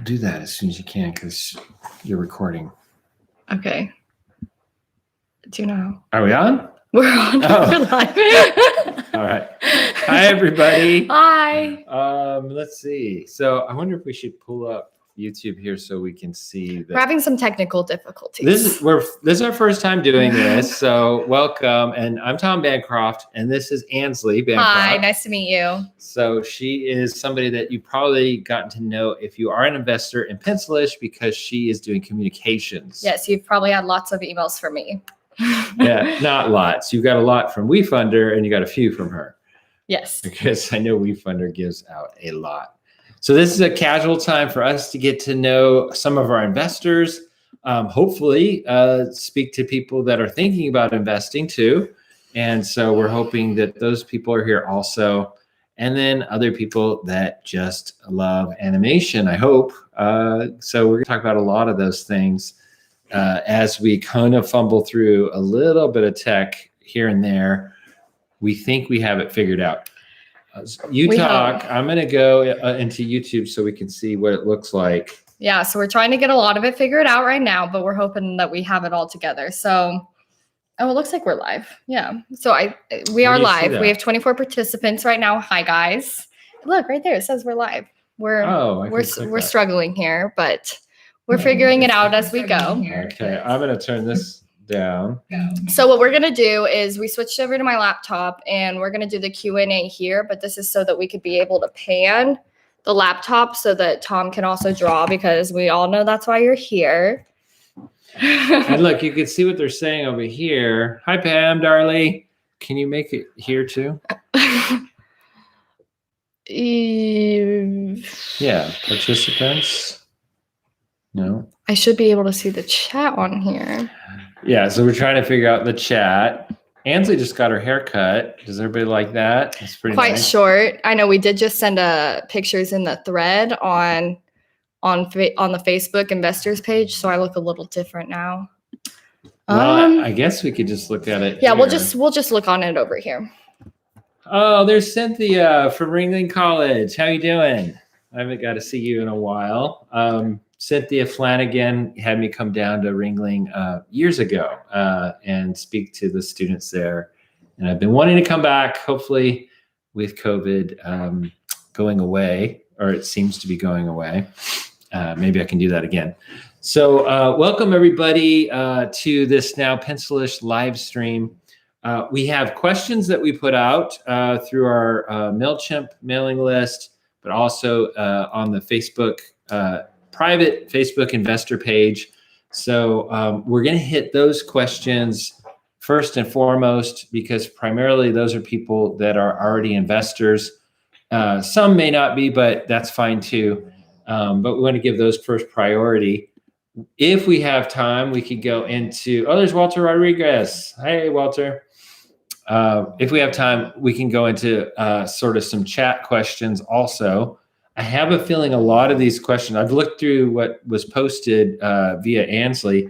do that as soon as you can because you're recording. Okay. Do you know? Are we on? We're on. Oh. We're live. All right. Hi, everybody. Hi. Let's see. So I wonder if we should pull up YouTube here so we can see that. We're having some technical difficulties. This is our first time doing this, so welcome. And I'm Tom Bancroft, and this is Ansley Bancroft. Hi, nice to meet you. So she is somebody that you probably gotten to know if you are an investor in Pencilish because she is doing communications. Yes, you've probably had lots of emails from me. Yeah, not lots. You've got a lot from WeFunder, and you got a few from her. Yes. Because I know WeFunder gives out a lot. So this is a casual time for us to get to know some of our investors, hopefully speak to people that are thinking about investing too. And so we're hoping that those people are here also. And then other people that just love animation, I hope. So we're gonna talk about a lot of those things as we kind of fumble through a little bit of tech here and there. We think we have it figured out. You talk. I'm going to go into YouTube so we can see what it looks like. Yeah, so we're trying to get a lot of it figured out right now, but we're hoping that we have it all together. So, it looks like we're live. Yeah. So we are live. We have 24 participants right now. Hi guys. Look right there. It says we're live. We're struggling here, but we're figuring it out as we go. Okay, I'm going to turn this down. So what we're going to do is we switched over to my laptop and we're going to do the Q&A here, but this is so that we could be able to pan the laptop so that Tom can also draw, because we all know that's why you're here. And look, you can see what they're saying over here. Hi, Pam, darling. Can you make it here too? Yeah, participants. No. I should be able to see the chat on here. Yeah, so we're trying to figure out the chat. Ansley just got her hair cut. Does everybody like that? It's pretty quite nice. Short. I know we did just send pictures in the thread on the Facebook investors page, so I look a little different now. Well, I guess we could just look at it. Yeah, here. we'll just look on it over here. Oh, there's Cynthia from Ringling College. How you doing? I haven't got to see you in a while. Cynthia Flanagan had me come down to Ringling years ago and speak to the students there. And I've been wanting to come back, hopefully with COVID going away, or it seems to be going away. Maybe I can do that again. So welcome everybody to this now Pencilish live stream. We have questions that we put out through our MailChimp mailing list, but also on the Facebook private Facebook investor page. So we're going to hit those questions first and foremost, because primarily those are people that are already investors. Some may not be, but that's fine too. But we want to give those first priority. If we have time, we could go into, there's Walter Rodriguez. Hey, Walter. If we have time, we can go into sort of some chat questions also. I have a feeling a lot of these questions, I've looked through what was posted via Ansley,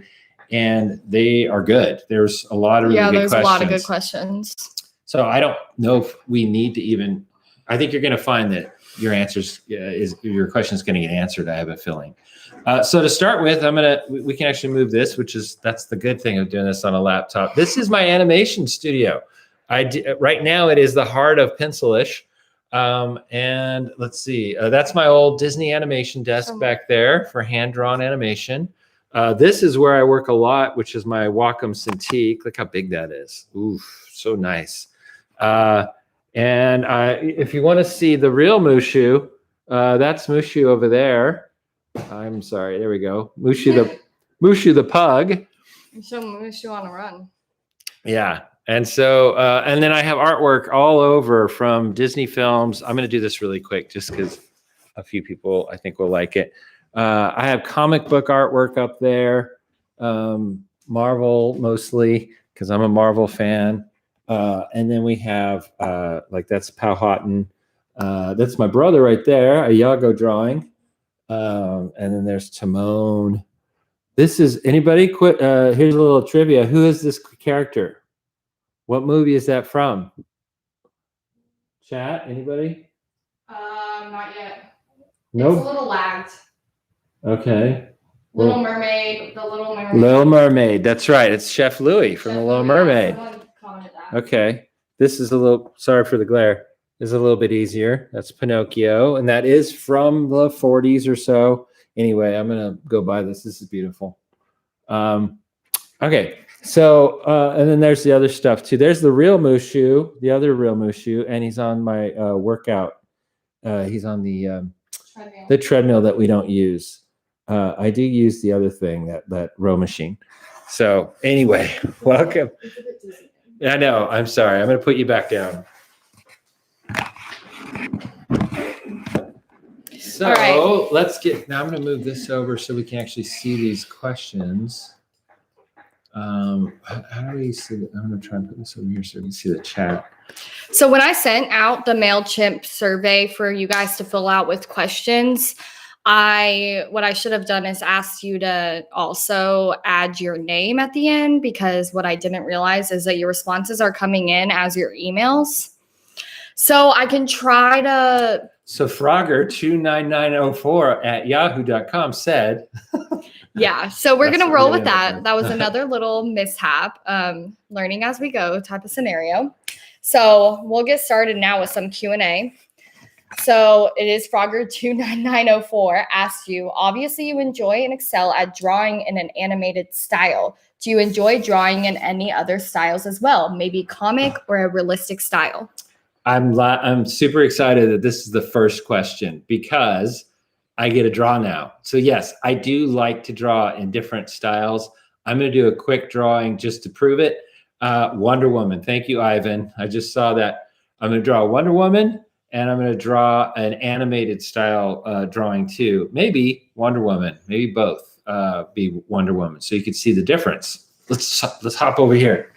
and they are good. There's a lot of really good questions. Yeah, there's a lot of good questions. So I don't know if we need to even, I think you're going to find that your your question is going to get answered. I have a feeling. So to start with, we can actually move this, that's the good thing of doing this on a laptop. This is my animation studio. Right now it is the heart of Pencilish. And let's see, that's my old Disney animation desk back there for hand-drawn animation. This is where I work a lot, which is my Wacom Cintiq. Look how big that is. Oof, so nice. And if you want to see the real Mushu, that's Mushu over there. I'm sorry, there we go. Mushu the pug. Show Mushu on a run. Yeah. And so, and then I have artwork all over from Disney films. I'm going to do this really quick just because a few people I think will like it. I have comic book artwork up there, Marvel mostly, because I'm a Marvel fan. And then we have, that's Powhatan. That's my brother right there, a Yago drawing. And then there's Timon. This is, anybody? Here's a little trivia. Who is this character? What movie is that from? Chat, anybody? Not yet. Nope. It's a little lagged. Okay. Little Mermaid, the Little Mermaid. Little Mermaid. That's right. It's Chef Louis from the Little Mermaid. Someone commented that. Okay. This is a little, sorry for the glare. This is a little bit easier. That's Pinocchio. And that is from the 40s or so. Anyway, I'm going to go buy this. This is beautiful. Okay. So, and then there's the other stuff too. There's the real Mushu, the other real Mushu, and he's on my workout. He's on the treadmill that we don't use. I do use the other thing, that row machine. So anyway, welcome. I know. I'm sorry. I'm going to put you back down. So let's get. Now I'm going to move this over so we can actually see these questions. How do we see it? I'm going to try and put this over here so we can see the chat. So when I sent out the MailChimp survey for you guys to fill out with questions, what I should have done is asked you to also add your name at the end, because what I didn't realize is that your responses are coming in as your emails. So I can try to. So Frogger29904 at yahoo.com said. Yeah, so we're going to roll with that. That was another little mishap, learning as we go type of scenario. So we'll get started now with some Q&A. So it is Frogger29904 asked you, obviously you enjoy and excel at drawing in an animated style. Do you enjoy drawing in any other styles as well? Maybe comic or a realistic style? I'm super excited that this is the first question because I get to draw now. So yes, I do like to draw in different styles. I'm going to do a quick drawing just to prove it. Wonder Woman. Thank you, Ivan. I just saw that. I'm going to draw Wonder Woman, and I'm going to draw an animated style drawing too. Maybe Wonder Woman. Maybe both be Wonder Woman, so you can see the difference. Let's hop over here.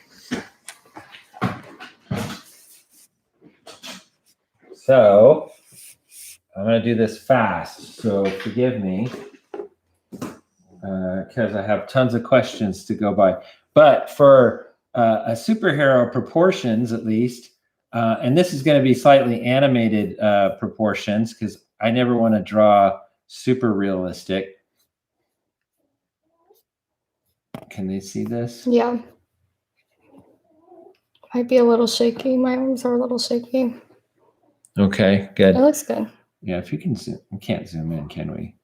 So I'm going to do this fast, so forgive me because I have tons of questions to go by. But for a superhero proportions, at least, and this is going to be slightly animated proportions because I never want to draw super realistic. Can they see this? Yeah. Might be a little shaky. My arms are a little shaky. Okay, good. It looks good. Yeah, if you can zoom, we can't zoom in, can we?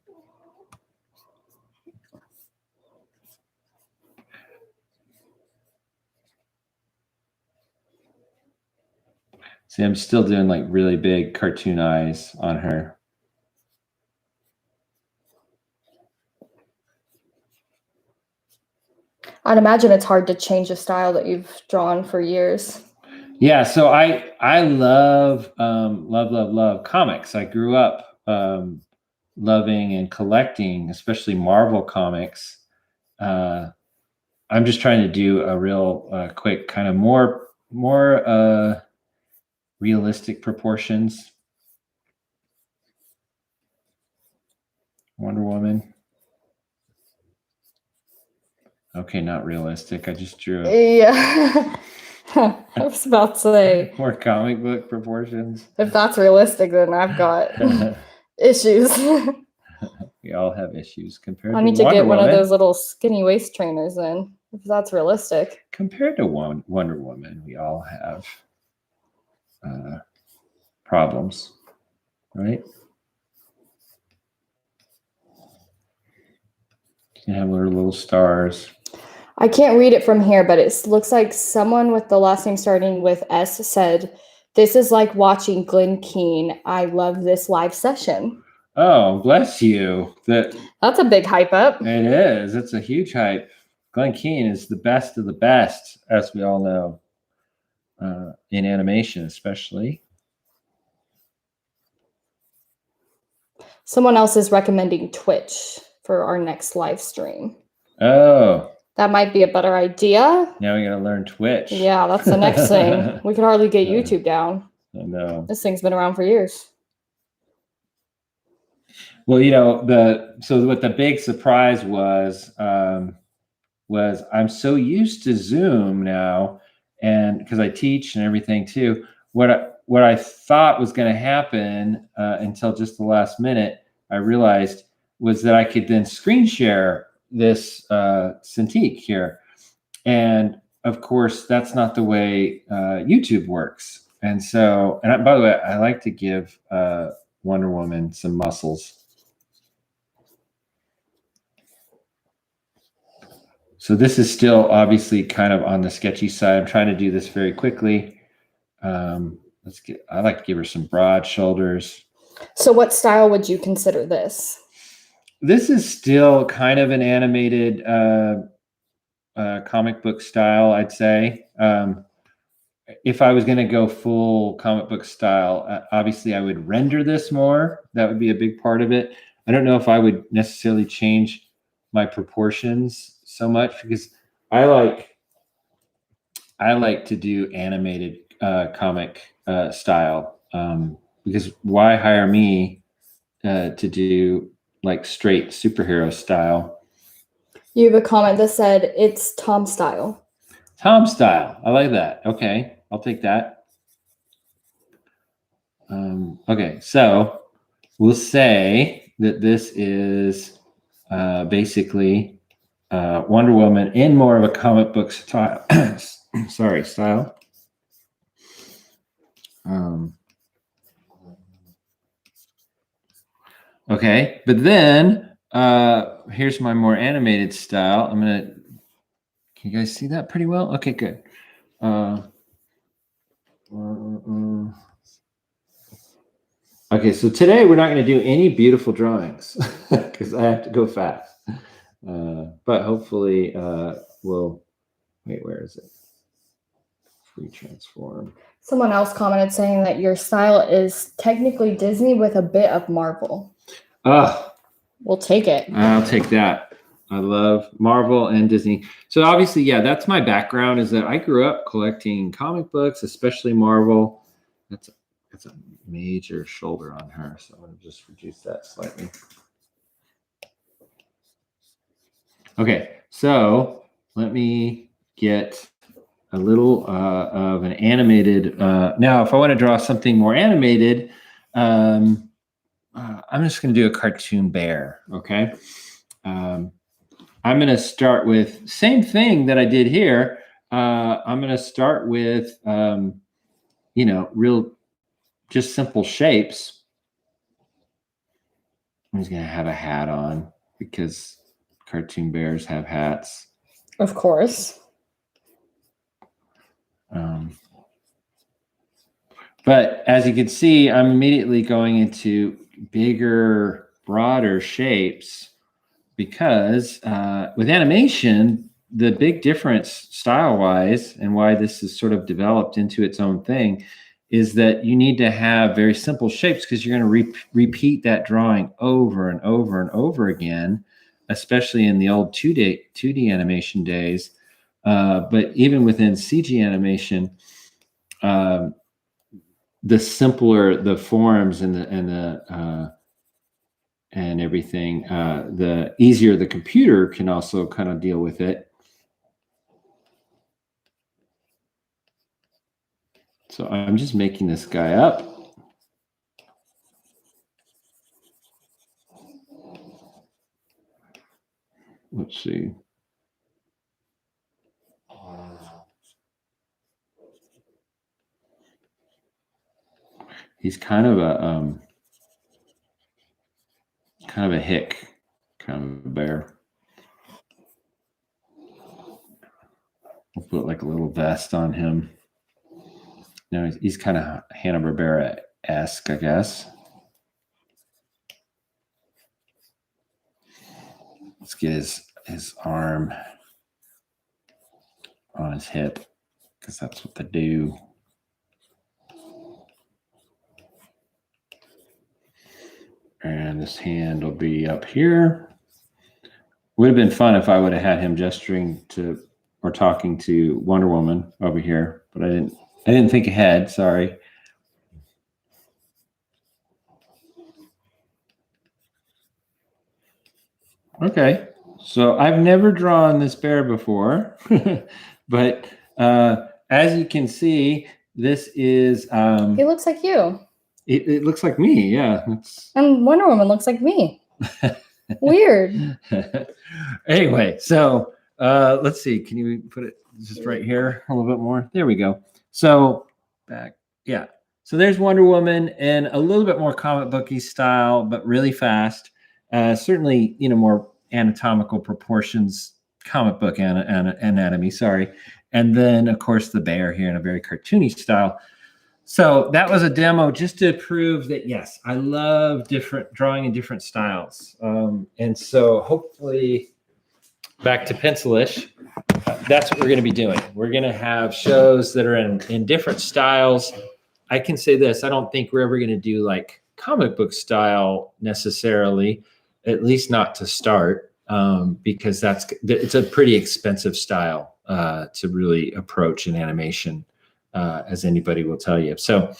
See, I'm still doing like really big cartoon eyes on her. I'd imagine it's hard to change a style that you've drawn for years. Yeah, so I love love comics. I grew up loving and collecting, especially Marvel comics. I'm just trying to do a real quick kind of more realistic proportions. Wonder Woman. Okay, not realistic. I just drew it. Yeah. I was about to say. More comic book proportions. If that's realistic, then I've got issues. We all have issues compared to I need to get one of those little skinny waist trainers then, if that's realistic. Compared to Wonder Woman, we all have problems, right? You have our little stars. I can't read it from here, but it looks like someone with the last name starting with S said, "This is like watching Glenn Keane. I love this live session." Oh, bless you. That's a big hype up. It is. It's a huge hype. Glenn Keane is the best of the best, as we all know, in animation especially. Someone else is recommending Twitch for our next live stream. Oh. That might be a better idea. Now we got to learn Twitch. Yeah, that's the next thing. We could hardly get YouTube down. I know. This thing's been around for years. Well, you know, what the big surprise was I'm so used to Zoom now, and because I teach and everything too. What I thought was going to happen until just the last minute, I realized was that I could then screen share this Cintiq here. And of course, that's not the way YouTube works. And so, and by the way, I like to give Wonder Woman some muscles. So this is still obviously kind of on the sketchy side. I'm trying to do this very quickly. I like to give her some broad shoulders. So what style would you consider this? This is still kind of an animated comic book style, I'd say. If I was going to go full comic book style, obviously I would render this more. That would be a big part of it. I don't know if I would necessarily change my proportions so much, because I like to do animated comic style, because why hire me to do like straight superhero style? You have a comment that said it's Tom style. Tom style. I like that. Okay, I'll take that. Okay, so we'll say that this is basically Wonder Woman in more of a comic book style. Sorry, style. Okay, but then here's my more animated style. Can you guys see that pretty well? Okay, good. Okay, so today we're not going to do any beautiful drawings because I have to go fast. But hopefully we'll, wait, where is it? Free transform. Someone else commented saying that your style is technically Disney with a bit of Marvel. We'll take it. I'll take that. I love Marvel and Disney. So obviously, yeah, that's my background, is that I grew up collecting comic books, especially Marvel. That's a major shoulder on her, so I'm going to just reduce that slightly. Okay, so let me get a little of an animated. Now, if I want to draw something more animated, I'm just going to do a cartoon bear, okay? I'm going to start with same thing that I did here. I'm going to start with, real, just simple shapes. I'm just going to have a hat on because cartoon bears have hats. Of course. But as you can see, I'm immediately going into bigger, broader shapes, because with animation, the big difference style-wise, and why this is sort of developed into its own thing, is that you need to have very simple shapes, because you're going to repeat that drawing over and over and over again, especially in the old 2D animation days. But even within CG animation, the simpler the forms and everything, the easier the computer can also kind of deal with it. So I'm just making this guy up. Let's see. He's kind of a hick, kind of a bear. We'll put like a little vest on him. He's kind of Hanna-Barbera-esque, I guess. Let's get his arm on his hip, because that's what they do. And this hand will be up here. Would have been fun if I would have had him gesturing to or talking to Wonder Woman over here, but I didn't think ahead. Sorry. Okay, so I've never drawn this bear before, but as you can see, this is. He looks like you. It looks like me, yeah. And Wonder Woman looks like me. Weird. Anyway, so let's see. Can you put it just right here a little bit more? There we go. So back, yeah. So there's Wonder Woman in a little bit more comic booky style, but really fast. Certainly, more anatomical proportions, comic book anatomy. Sorry, and then of course the bear here in a very cartoony style. So that was a demo just to prove that, yes, I love drawing in different styles. And so hopefully back to Pencilish, that's what we're going to be doing. We're going to have shows that are in different styles. I can say this, I don't think we're ever going to do like comic book style necessarily, at least not to start, because it's a pretty expensive style to really approach in animation. As anybody will tell you. So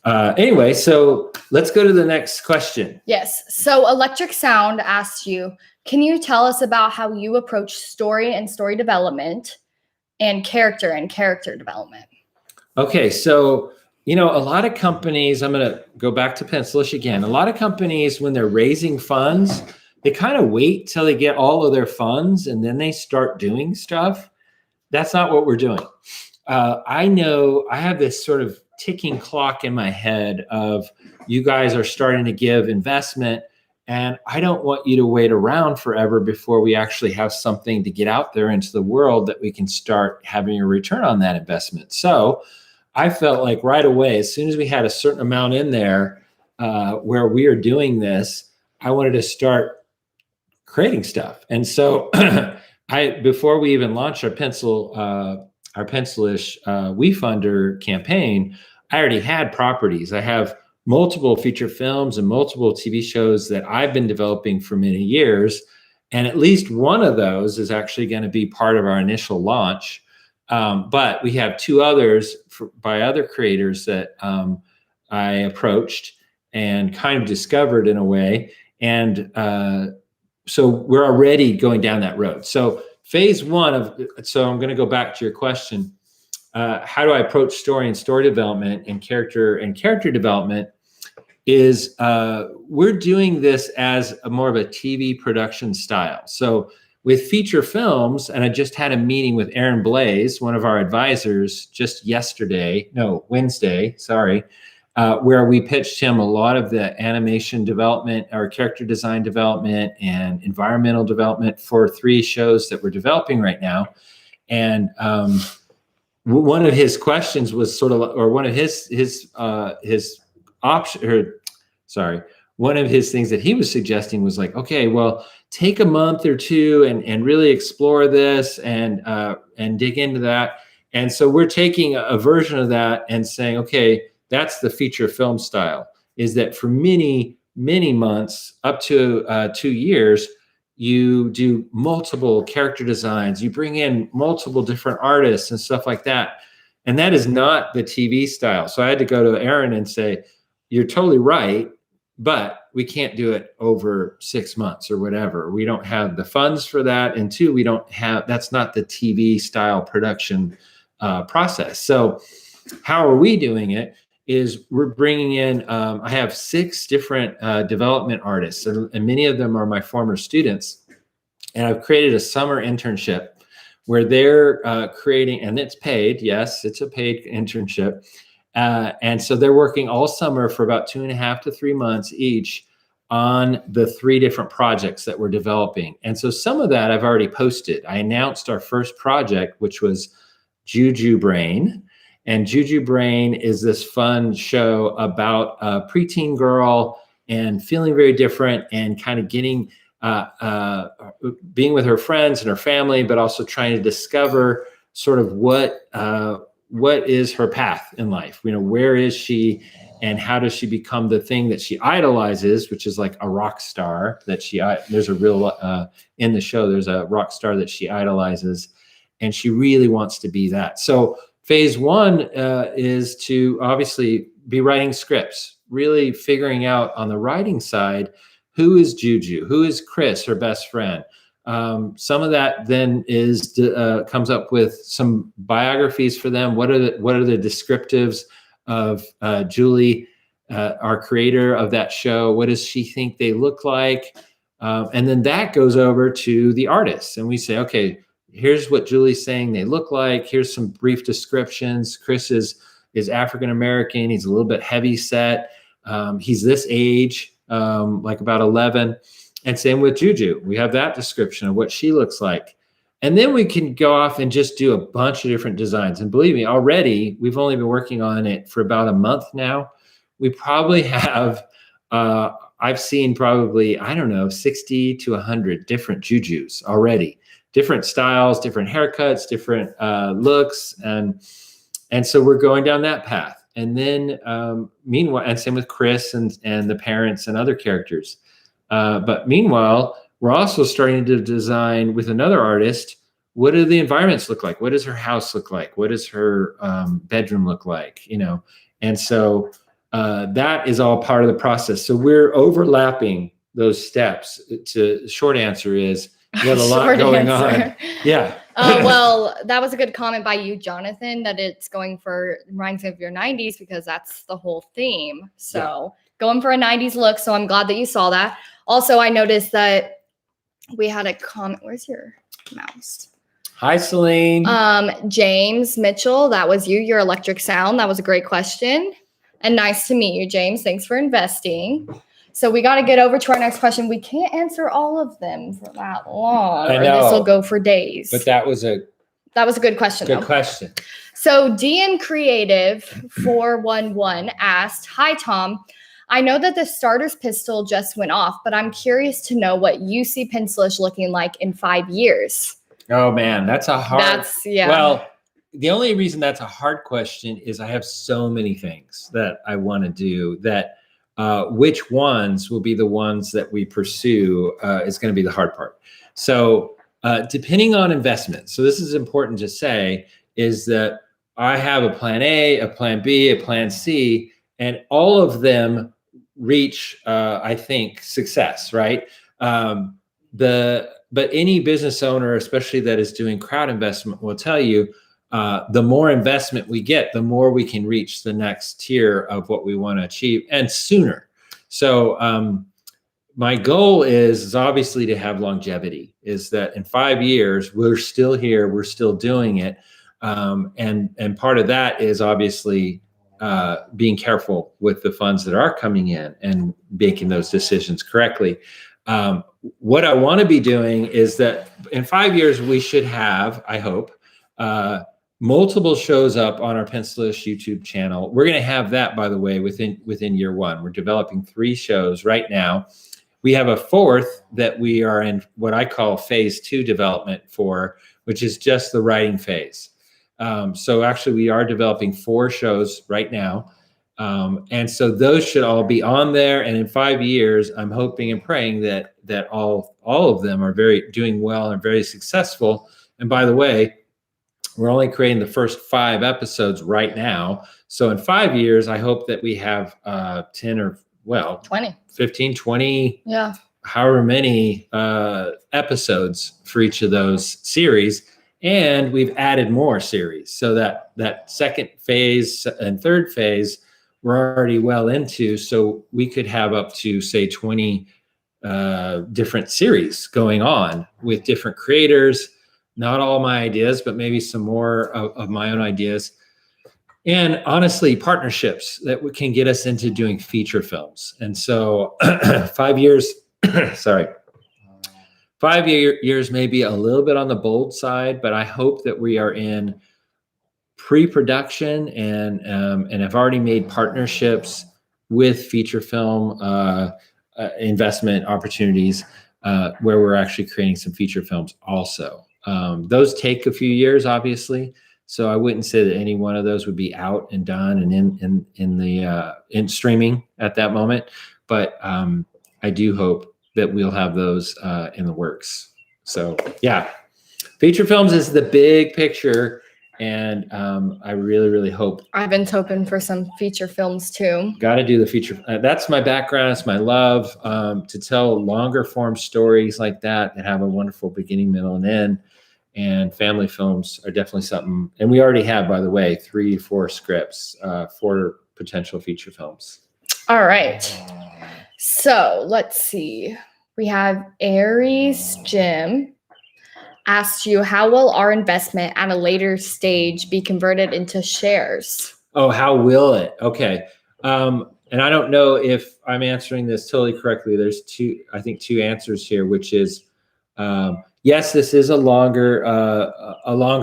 anyway, so let's go to the next question. Yes. So Electric Sound asked you, can you tell us about how you approach story and story development and character development? Okay. So, a lot of companies, I'm going to go back to Pencilish again. A lot of companies, when they're raising funds, they kind of wait till they get all of their funds and then they start doing stuff. That's not what we're doing. I know I have this sort of ticking clock in my head of you guys are starting to give investment, and I don't want you to wait around forever before we actually have something to get out there into the world that we can start having a return on that investment. So I felt like right away, as soon as we had a certain amount in there where we are doing this, I wanted to start creating stuff. And so before we even launched our Pencilish WeFunder campaign, I already had properties. I have multiple feature films and multiple TV shows that I've been developing for many years. And at least one of those is actually going to be part of our initial launch. But we have two others by other creators that I approached and kind of discovered in a way. And so we're already going down that road. So phase one so I'm going to go back to your question. How do I approach story and story development and character development is we're doing this as a more of a TV production style. So with feature films, and I just had a meeting with Aaron Blaze, one of our advisors, just Wednesday, where we pitched him a lot of the animation development or character design development and environmental development for 3 shows that we're developing right now. And one of his questions was sort of, or one of his option, one of his things that he was suggesting was like, okay, well, take a month or two and really explore this and dig into that. And so we're taking a version of that and saying, okay, that's the feature film style, is that for many, many months, up to 2 years, you do multiple character designs, you bring in multiple different artists and stuff like that. And that is not the TV style. So I had to go to Aaron and say, you're totally right, but we can't do it over 6 months or whatever. We don't have the funds for that. And 2, that's not the TV style production process. So how are we doing it? Is we're bringing in, I have 6 different development artists, and many of them are my former students. And I've created a summer internship where they're creating, and it's paid. Yes, it's a paid internship. And so they're working all summer for about 2.5 to 3 months each on the 3 different projects that we're developing. And so some of that I've already posted. I announced our first project, which was Juju Brain. And Juju Brain is this fun show about a preteen girl and feeling very different and kind of getting, being with her friends and her family, but also trying to discover sort of what is her path in life. Where is she and how does she become the thing that she idolizes, which is like a rock star that there's a real, in the show, there's a rock star that she idolizes and she really wants to be that. So phase 1 is to obviously be writing scripts, really figuring out on the writing side, who is Juju, who is Chris, her best friend. Some of that then comes up with some biographies for them. What are the descriptives of Julie, our creator of that show? What does she think they look like? And then that goes over to the artists. And we say, okay, here's what Julie's saying they look like. Here's some brief descriptions. Chris is African-American. He's a little bit heavy set. He's this age, like about 11. And same with Juju. We have that description of what she looks like. And then we can go off and just do a bunch of different designs. And believe me, already, we've only been working on it for about a month now. We probably have, I've seen probably, I don't know, 60 to 100 different Jujus already. Different styles, different haircuts, different looks. And so we're going down that path. And then meanwhile, and same with Chris and the parents and other characters. But meanwhile, we're also starting to design with another artist. What do the environments look like? What does her house look like? What does her bedroom look like? And so that is all part of the process. So we're overlapping those steps. Short answer is we have a lot going on. Yeah. Well, that was a good comment by you, Jonathan, that it's going for reminds me of your 90s because that's the whole theme. So going for a 90s look. So I'm glad that you saw that. Also, I noticed that we had a comment. Where's your mouse? Hi, Celine. James Mitchell, that was you, your electric sound. That was a great question. And nice to meet you, James. Thanks for investing. So we got to get over to our next question. We can't answer all of them for that long. I know. Or this will go for days. But that was a good question. Good question. So DM Creative 411 asked, "Hi, Tom. I know that the starter's pistol just went off, but I'm curious to know what you see Pencilish looking like in 5 years." Oh man, that's a hard. Yeah. Well, the only reason that's a hard question is I have so many things that I want to do that which ones will be the ones that we pursue is going to be the hard part. So depending on investment. So this is important to say is that I have a plan A, a plan B, a plan C, and all of them reach, I think, success, right? But any business owner, especially that is doing crowd investment, will tell you the more investment we get, the more we can reach the next tier of what we want to achieve and sooner. So my goal is obviously to have longevity, is that in 5 years, we're still here, we're still doing it. And part of that is obviously being careful with the funds that are coming in and making those decisions correctly. What I want to be doing is that in 5 years, we should have, I hope, multiple shows up on our Pencilish YouTube channel. We're going to have that, by the way, within year one. We're developing 3 shows right now. We have a 4th that we are in what I call phase 2 development for, which is just the writing phase. So actually we are developing 4 shows right now. And so those should all be on there. And in 5 years, I'm hoping and praying that all of them are doing well and very successful. And by the way, we're only creating the first 5 episodes right now. So in 5 years, I hope that we have 10 or 20, 15, 20, however many episodes for each of those series. And we've added more series so that second phase and third phase we're already well into. So we could have up to, say, 20 different series going on with different creators. Not all my ideas, but maybe some more of my own ideas. And honestly, partnerships that can get us into doing feature films. And so 5 years, 5 years may be a little bit on the bold side, but I hope that we are in pre-production and have already made partnerships with feature film investment opportunities where we're actually creating some feature films also. Those take a few years, obviously. So I wouldn't say that any one of those would be out and done and in streaming at that moment. But I do hope that we'll have those in the works. So yeah, feature films is the big picture. And I really, really hope. Ivan's hoping for some feature films too. Got to do the feature. That's my background. It's my love to tell longer form stories like that have a wonderful beginning, middle, and end. And family films are definitely something. And we already have, by the way, 3-4 scripts for potential feature films. All right. So let's see. We have Aries Jim asked you, how will our investment at a later stage be converted into shares? Oh, how will it? Okay. And I don't know if I'm answering this totally correctly. There's two answers here, which is, yes, this is a longer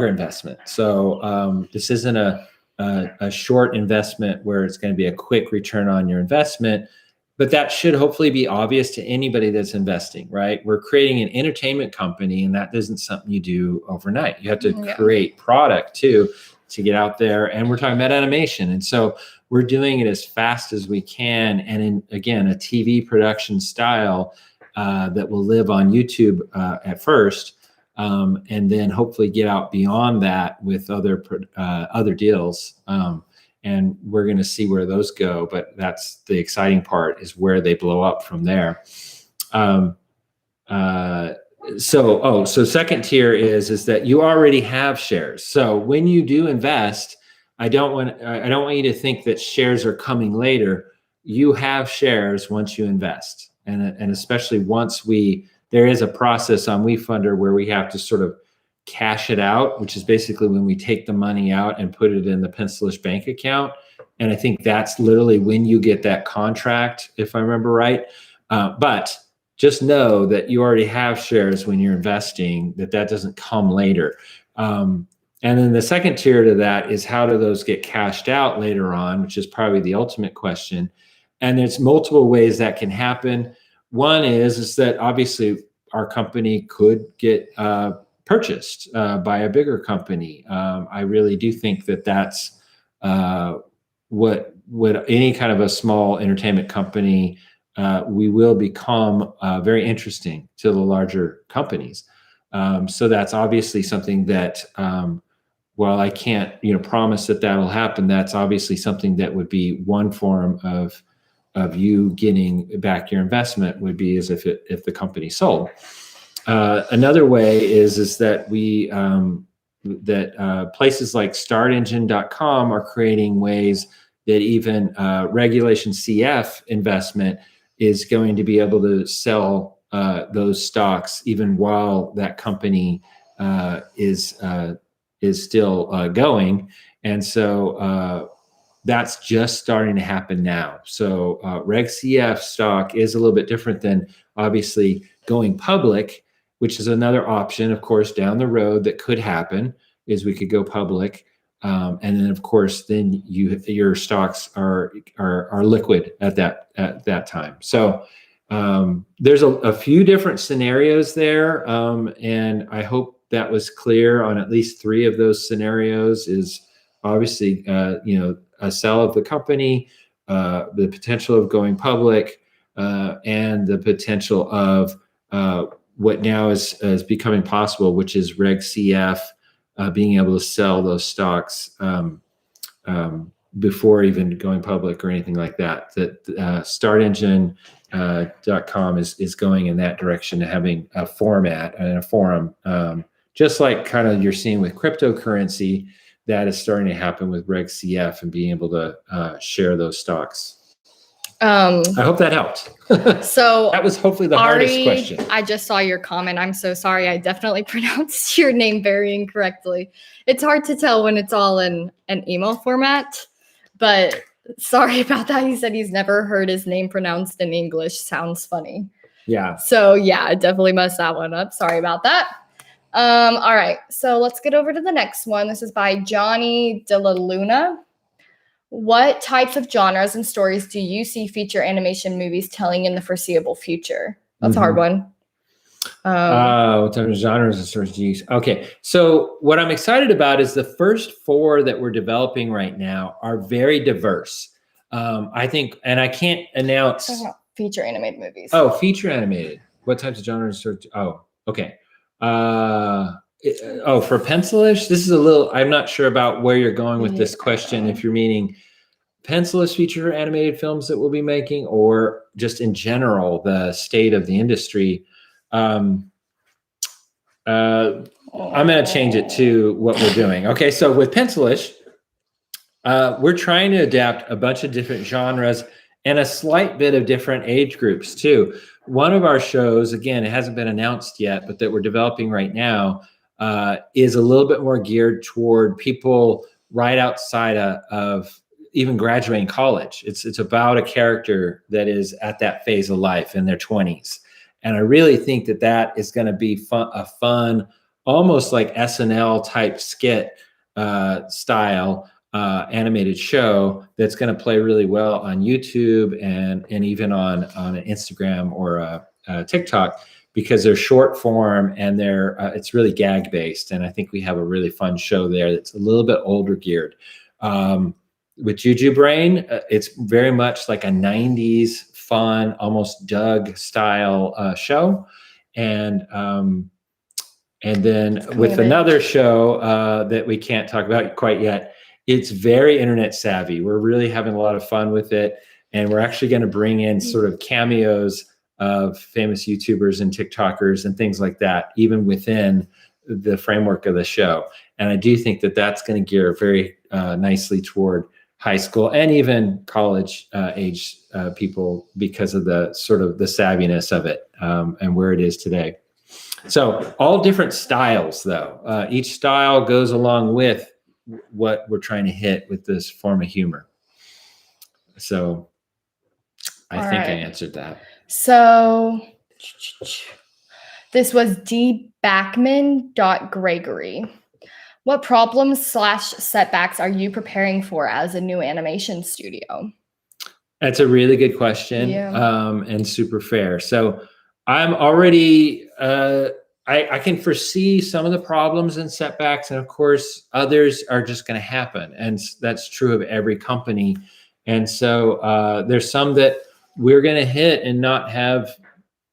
investment. So this isn't a short investment where it's going to be a quick return on your investment, but that should hopefully be obvious to anybody that's investing, right? We're creating an entertainment company, and that isn't something you do overnight. You have to create product too to get out there, and we're talking about animation, and so we're doing it as fast as we can, and again, a TV production style that will live on YouTube at first, and then hopefully get out beyond that with other deals. And we're going to see where those go, but that's the exciting part, is where they blow up from there. So second tier is that you already have shares. So when you do invest, I don't want you to think that shares are coming later. You have shares once you invest, and especially once there is a process on WeFunder where we have to sort of cash it out, which is basically when we take the money out and put it in the Pencilish bank account. And I think that's literally when you get that contract, if I remember right. But just know that you already have shares when you're investing, that doesn't come later. And then the second tier to that is, how do those get cashed out later on, which is probably the ultimate question. And there's multiple ways that can happen. One is that obviously our company could get purchased by a bigger company. I really do think that's what any kind of a small entertainment company, we will become very interesting to the larger companies. So that's obviously something that, while I can't promise that that'll happen, that's obviously something that would be one form of you getting back your investment, would be as if the company sold. Another way is that places like startengine.com are creating ways that even Regulation CF investment is going to be able to sell those stocks even while that company is still going. And so that's just starting to happen now. So Reg CF stock is a little bit different than obviously going public, which is another option, of course, down the road that could happen, is we could go public. And then, of course, then your stocks are liquid at that time. So there's a few different scenarios there, and I hope that was clear on at least three of those scenarios. Is obviously a sell of the company, the potential of going public, and the potential of what now is becoming possible, which is Reg CF. Being able to sell those stocks before even going public or anything like that. That startengine.com is going in that direction, to having a format and a forum, just like kind of you're seeing with cryptocurrency, that is starting to happen with Reg CF and being able to share those stocks. I hope that helped. So that was hopefully the hardest question. I just saw your comment. I'm so sorry. I definitely pronounced your name very incorrectly. It's hard to tell when it's all in an email format, but sorry about that. He said he's never heard his name pronounced in English. Sounds funny. Yeah. So yeah, I definitely messed that one up. Sorry about that. All right. So let's get over to the next one. This is by Johnny De La Luna. What types of genres and stories do you see feature animation movies telling in the foreseeable future? That's a hard one. What type of genres and stories do you use? Okay, so what I'm excited about is the first 4 that we're developing right now are very diverse. I think, and I can't announce feature animated movies. Oh, feature animated. What types of genres and stories? Oh, okay. For Pencilish, this is a little, I'm not sure about where you're going with this question, if you're meaning Pencilless feature animated films that we'll be making, or just in general, the state of the industry. I'm going to change it to what we're doing. Okay, so with Pencilish, we're trying to adapt a bunch of different genres and a slight bit of different age groups too. One of our shows, again, it hasn't been announced yet, but that we're developing right now, is a little bit more geared toward people right outside of even graduating college. It's about a character that is at that phase of life in their 20s. And I really think that is going to be a fun, almost like SNL type skit style animated show that's going to play really well on YouTube and even on an Instagram or a TikTok, because they're short form and it's really gag based. And I think we have a really fun show there that's a little bit older geared. With Juju Brain, it's very much like a 90s fun, almost Doug style show. And then with another show that we can't talk about quite yet, it's very internet savvy. We're really having a lot of fun with it. And we're actually going to bring in sort of cameos of famous YouTubers and TikTokers and things like that, even within the framework of the show. And I do think that's going to gear very nicely toward high school and even college age people, because of the sort of the savviness of it and where it is today. So all different styles, though. Each style goes along with what we're trying to hit with this form of humor. So I think I answered that. So this was dbackman.gregory. What problems / setbacks are you preparing for as a new animation studio? That's a really good question, and super fair. So I'm already, I can foresee some of the problems and setbacks, and of course, others are just going to happen. And that's true of every company. And so there's some that we're going to hit and not have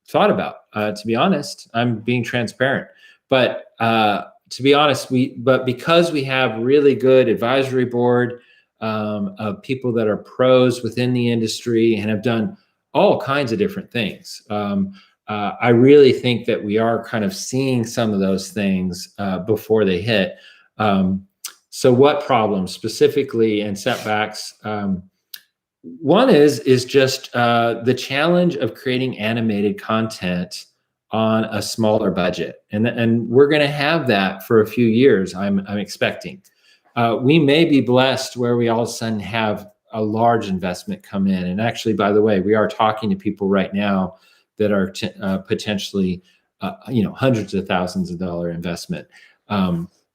thought about, to be honest. I'm being transparent. But to be honest, because we have really good advisory board of people that are pros within the industry and have done all kinds of different things, I really think that we are kind of seeing some of those things before they hit. So what problems specifically and setbacks? One is just the challenge of creating animated content on a smaller budget. And we're going to have that for a few years, I'm expecting. We may be blessed where we all of a sudden have a large investment come in. And actually, by the way, we are talking to people right now that are potentially, hundreds of thousands of dollar investment.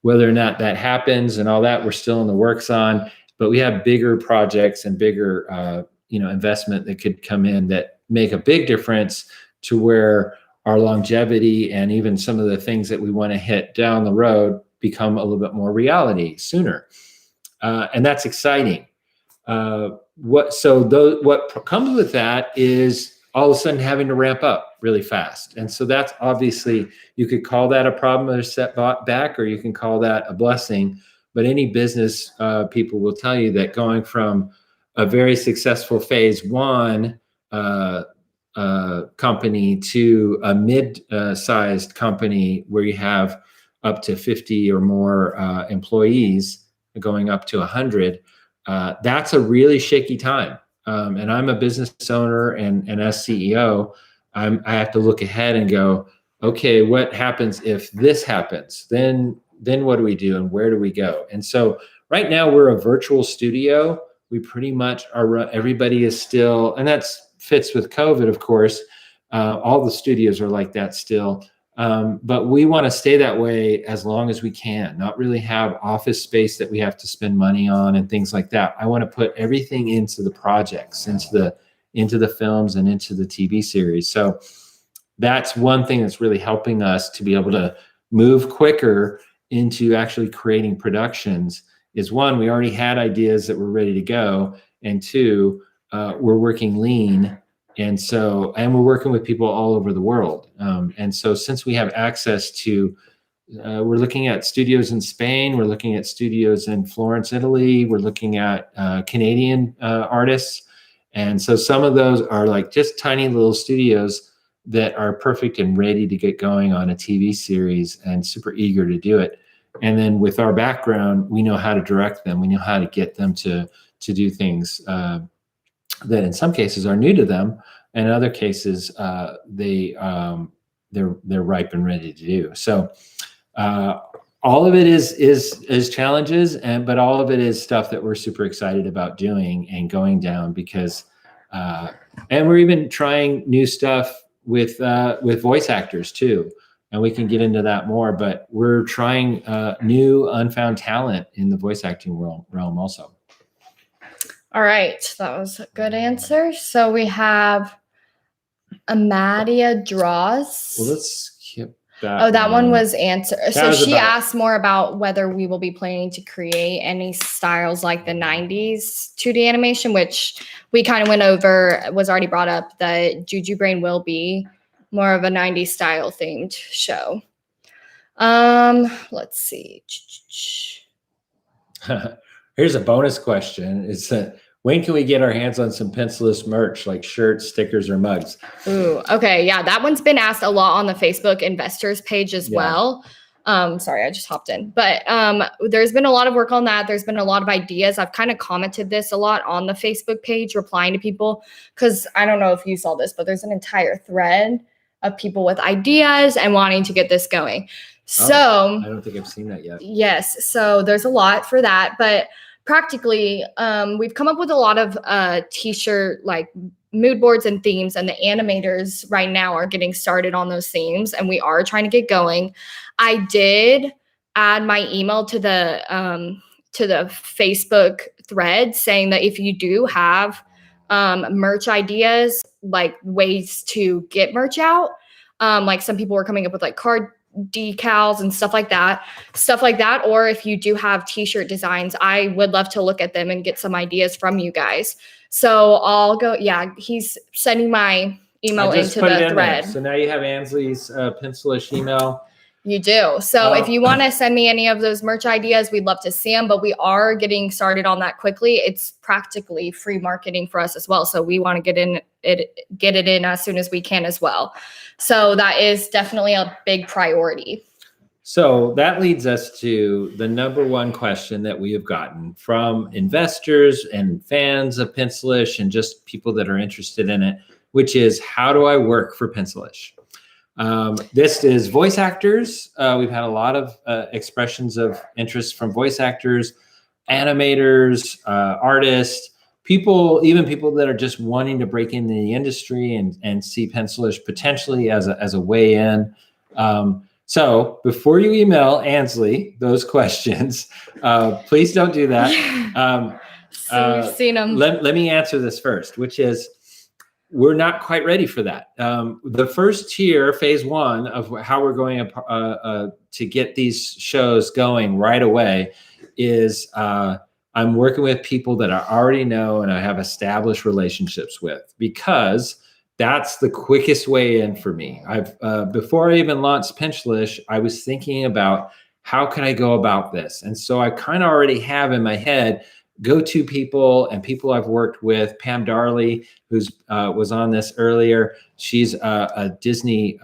Whether or not that happens and all that, we're still in the works on. But we have bigger projects and bigger, investment that could come in that make a big difference to where our longevity and even some of the things that we want to hit down the road become a little bit more reality sooner. And that's exciting. What comes with that is all of a sudden having to ramp up really fast. And so that's obviously, you could call that a problem or a setback, or you can call that a blessing. But any business people will tell you that going from a very successful phase one company to a mid-sized company where you have up to 50 or more employees, going up to 100, that's a really shaky time. And I'm a business owner, and as CEO, I have to look ahead and go, okay, what happens if this happens? Then what do we do and where do we go? And so right now we're a virtual studio. We pretty much are, everybody is still, and that fits with COVID, of course. All the studios are like that still. But we want to stay that way as long as we can, not really have office space that we have to spend money on and things like that. I want to put everything into the projects, into the films and into the TV series. So that's one thing that's really helping us to be able to move quicker into actually creating productions. Is one, we already had ideas that were ready to go, and two, we're working lean. And we're working with people all over the world. And so since we have access to, we're looking at studios in Spain, we're looking at studios in Florence, Italy, we're looking at Canadian artists. And so some of those are like just tiny little studios that are perfect and ready to get going on a TV series and super eager to do it. And then with our background, we know how to direct them. We know how to get them to do things that in some cases are new to them, and in other cases they're ripe and ready to do. So all of it is challenges, but all of it is stuff that we're super excited about doing and going down because, and we're even trying new stuff with voice actors too. And we can get into that more, but we're trying new unfound talent in the voice acting realm also. All right, that was a good answer. So we have Amadia Draws. Well, let's skip that. Oh, that one was answered. So she asked more about whether we will be planning to create any styles like the 90s 2D animation, which we kind of went over, was already brought up that Juju Brain will be more of a 90s style themed show. Let's see. Here's a bonus question. It's when can we get our hands on some Penceless merch like shirts, stickers, or mugs? Ooh, okay. Yeah, that one's been asked a lot on the Facebook investors page as well. Sorry, I just hopped in. But there's been a lot of work on that. There's been a lot of ideas. I've kind of commented this a lot on the Facebook page, replying to people, because I don't know if you saw this, but there's an entire thread of people with ideas and wanting to get this going. So I don't think I've seen that yet. Yes. So there's a lot for that. But practically, we've come up with a lot of t-shirt like mood boards and themes, and the animators right now are getting started on those themes, and we are trying to get going. I did add my email to the Facebook thread saying that if you do have merch ideas, like ways to get merch out, like some people were coming up with like card decals and stuff like that, or if you do have t-shirt designs, I would love to look at them and get some ideas from you guys. So I'll go. Yeah, he's sending my email into the thread. So now you have Ansley's Pencilish email. You do. So if you want to send me any of those merch ideas, we'd love to see them, but we are getting started on that quickly. It's practically free marketing for us as well. So we want to get it in as soon as we can as well. So that is definitely a big priority. So that leads us to the number one question that we have gotten from investors and fans of Pencilish and just people that are interested in it, which is, how do I work for Pencilish? This is voice actors. We've had a lot of expressions of interest from voice actors, animators, artists, even people that are just wanting to break into the industry and see Pencilish potentially as a way in. So before you email Ansley those questions, please don't do that. So we've seen them. Let me answer this first, which is, we're not quite ready for that. The first tier, phase one of how we're going to get these shows going right away is I'm working with people that I already know and I have established relationships with, because that's the quickest way in for me. Before I even launched Pencilish, I was thinking about how can I go about this? And so I kind of already have in my head go-to people and people I've worked with. Pam Darley, who's was on this earlier. She's a Disney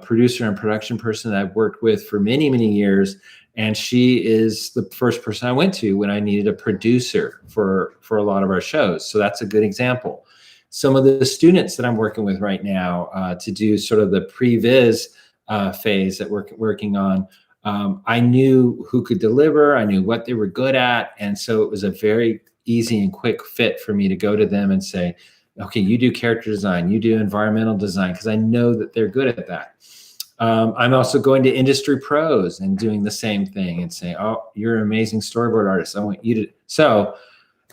producer and production person that I've worked with for many, many years. And she is the first person I went to when I needed a producer for a lot of our shows. So that's a good example. Some of the students that I'm working with right now to do sort of the pre-viz phase that we're working on, I knew who could deliver. I knew what they were good at. And so it was a very easy and quick fit for me to go to them and say, okay, you do character design, you do environmental design, because I know that they're good at that. I'm also going to industry pros and doing the same thing and saying, oh, you're an amazing storyboard artist. I want you to. So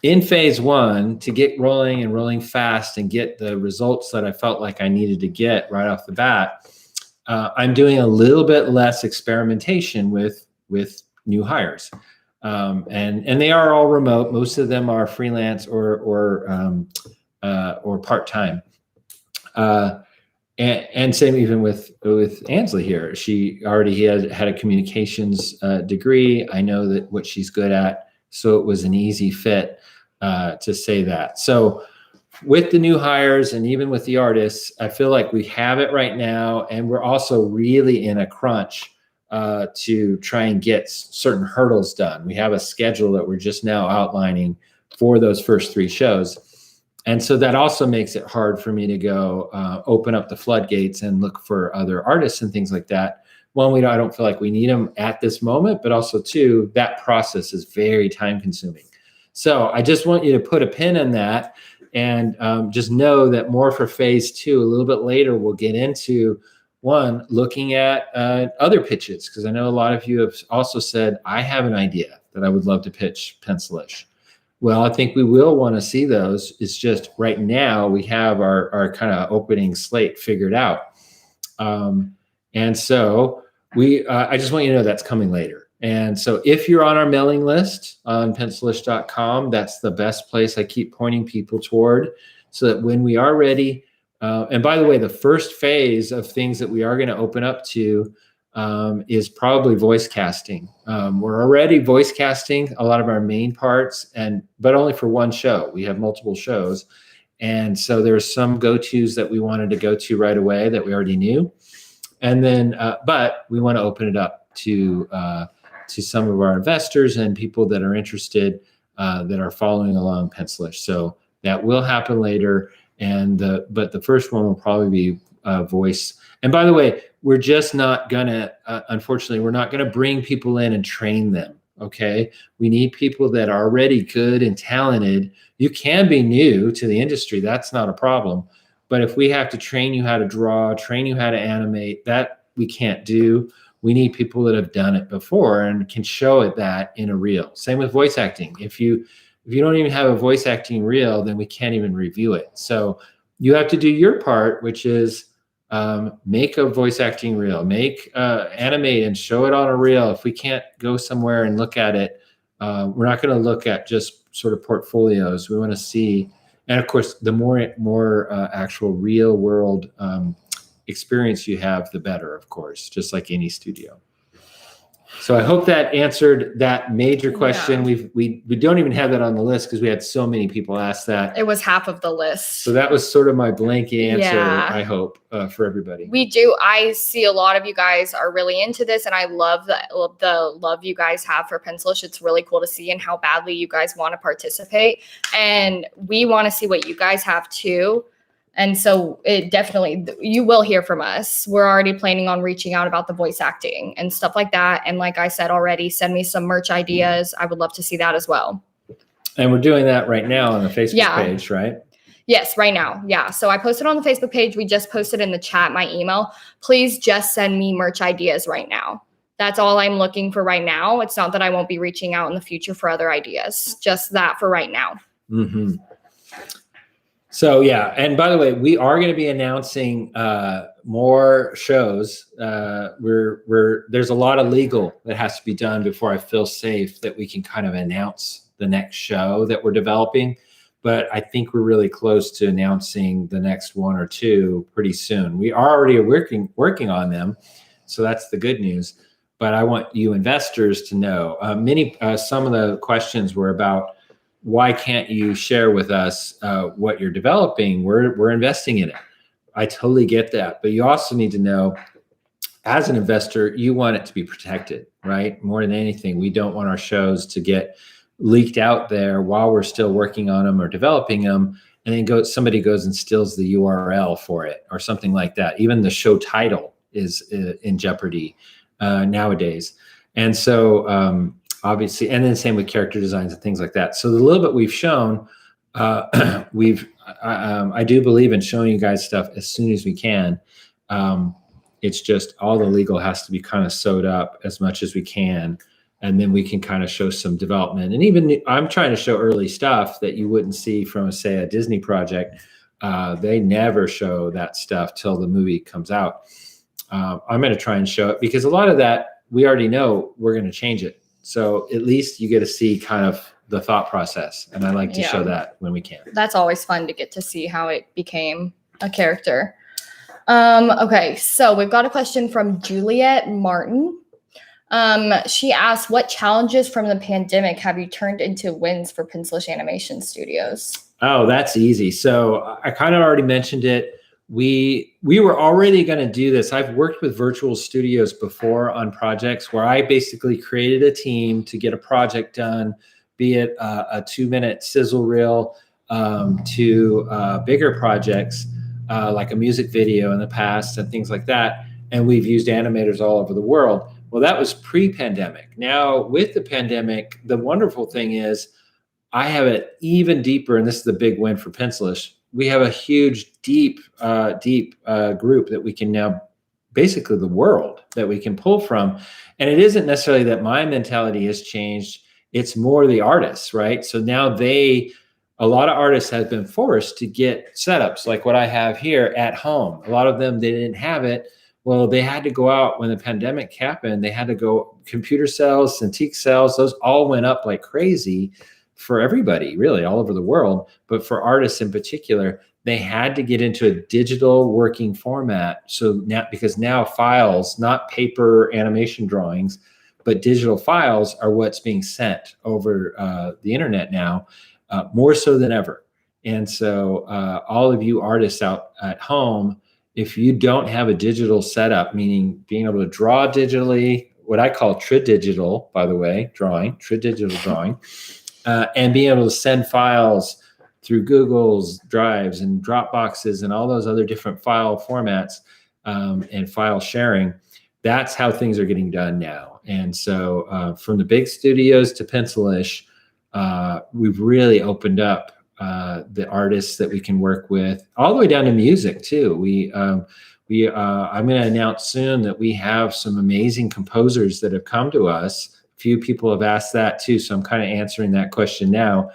in phase one, to get rolling and rolling fast and get the results that I felt like I needed to get right off the bat, I'm doing a little bit less experimentation with new hires, and they are all remote. Most of them are freelance or part-time, and same even with Ansley here. She already had a communications degree. I know that what she's good at, so it was an easy fit to say that. So with the new hires and even with the artists, I feel like we have it right now. And we're also really in a crunch to try and get certain hurdles done. We have a schedule that we're just now outlining for those first 3 shows. And so that also makes it hard for me to go open up the floodgates and look for other artists and things like that. One, I don't feel like we need them at this moment, but also two, that process is very time consuming. So I just want you to put a pin in that and just know that more for phase 2. A little bit later, we'll get into one, looking at other pitches, because I know a lot of you have also said, I have an idea that I would love to pitch Pencilish. Well, I think we will want to see those. It's just right now we have our kind of opening slate figured out. And so I just want you to know that's coming later. And so if you're on our mailing list on pencilish.com, that's the best place I keep pointing people toward, so that when we are ready, and by the way, the first phase of things that we are going to open up to is probably voice casting. We're already voice casting a lot of our main parts, but only for one show. We have multiple shows. And so there's some go-tos that we wanted to go to right away that we already knew. And then, but we want to open it up to some of our investors and people that are interested, that are following along Pencilish. So that will happen later. But the first one will probably be voice. And by the way, we're just not gonna, unfortunately, we're not gonna bring people in and train them. Okay, we need people that are already good and talented. You can be new to the industry, that's not a problem. But if we have to train you how to draw, train you how to animate, that we can't do. We need people that have done it before and can show it that in a reel. Same with voice acting. If you don't even have a voice acting reel, then we can't even review it. So you have to do your part, which is make a voice acting reel, animate and show it on a reel. If we can't go somewhere and look at it, we're not going to look at just sort of portfolios. We want to see, and of course, the more actual real world experience you have, the better, of course, just like any studio. So I hope that answered that major question. Yeah. We don't even have that on the list because we had so many people ask that. It was half of the list. So that was sort of my blanket answer, yeah. I hope, for everybody. We do. I see a lot of you guys are really into this, and I love the love you guys have for Pencilish. It's really cool to see and how badly you guys want to participate. And we want to see what you guys have too. And so it definitely, you will hear from us. We're already planning on reaching out about the voice acting and stuff like that. And like I said already, send me some merch ideas. I would love to see that as well. And we're doing that right now on the Facebook page, right? Yes, right now. Yeah. So I posted on the Facebook page. We just posted in the chat my email. Please just send me merch ideas right now. That's all I'm looking for right now. It's not that I won't be reaching out in the future for other ideas. Just that for right now. Mm-hmm. So yeah, and by the way, we are going to be announcing more shows. There's a lot of legal that has to be done before I feel safe that we can kind of announce the next show that we're developing. But I think we're really close to announcing the next one or two pretty soon. We are already working on them, so that's the good news. But I want you investors to know. Some of the questions were about, why can't you share with us what you're developing? We're investing in it. I totally get that. But you also need to know, as an investor, you want it to be protected, right? More than anything, we don't want our shows to get leaked out there while we're still working on them or developing them, and then somebody goes and steals the URL for it or something like that. Even the show title is in jeopardy nowadays. And so obviously, and then same with character designs and things like that. So the little bit we've shown, I do believe in showing you guys stuff as soon as we can. It's just all the legal has to be kind of sewed up as much as we can. And then we can kind of show some development. And even I'm trying to show early stuff that you wouldn't see from, say, a Disney project. They never show that stuff till the movie comes out. I'm going to try and show it because a lot of that we already know we're going to change it. So at least you get to see kind of the thought process. And I like to show that when we can. That's always fun to get to see how it became a character. Okay, so we've got a question from Juliet Martin. She asked, what challenges from the pandemic have you turned into wins for Pencilish Animation Studios? Oh, that's easy. So I kind of already mentioned it. We were already going to do this. I've worked with virtual studios before on projects where I basically created a team to get a project done, be it a 2-minute sizzle reel to bigger projects like a music video in the past and things like that. And we've used animators all over the world. Well, that was pre-pandemic. Now, with the pandemic, the wonderful thing is I have it even deeper, and this is the big win for Pencilish. We have a huge, deep group that we can now, basically the world that we can pull from. And it isn't necessarily that my mentality has changed. It's more the artists, right? So now a lot of artists have been forced to get setups like what I have here at home. A lot of them, they didn't have it. Well, they had to go out when the pandemic happened. They had to go computer sales, Cintiq sales, those all went up like crazy for everybody, really, all over the world. But for artists in particular, they had to get into a digital working format. So now, because now files, not paper animation drawings, but digital files are what's being sent over the internet now, more so than ever. And so all of you artists out at home, if you don't have a digital setup, meaning being able to draw digitally, what I call tridigital, by the way, tridigital drawing, and being able to send files through Google's Drives and Dropboxes and all those other different file formats and file sharing, that's how things are getting done now. And so from the big studios to Pencilish, we've really opened up the artists that we can work with, all the way down to music too. I'm going to announce soon that we have some amazing composers that have come to us. Few people have asked that too, so I'm kind of answering that question now.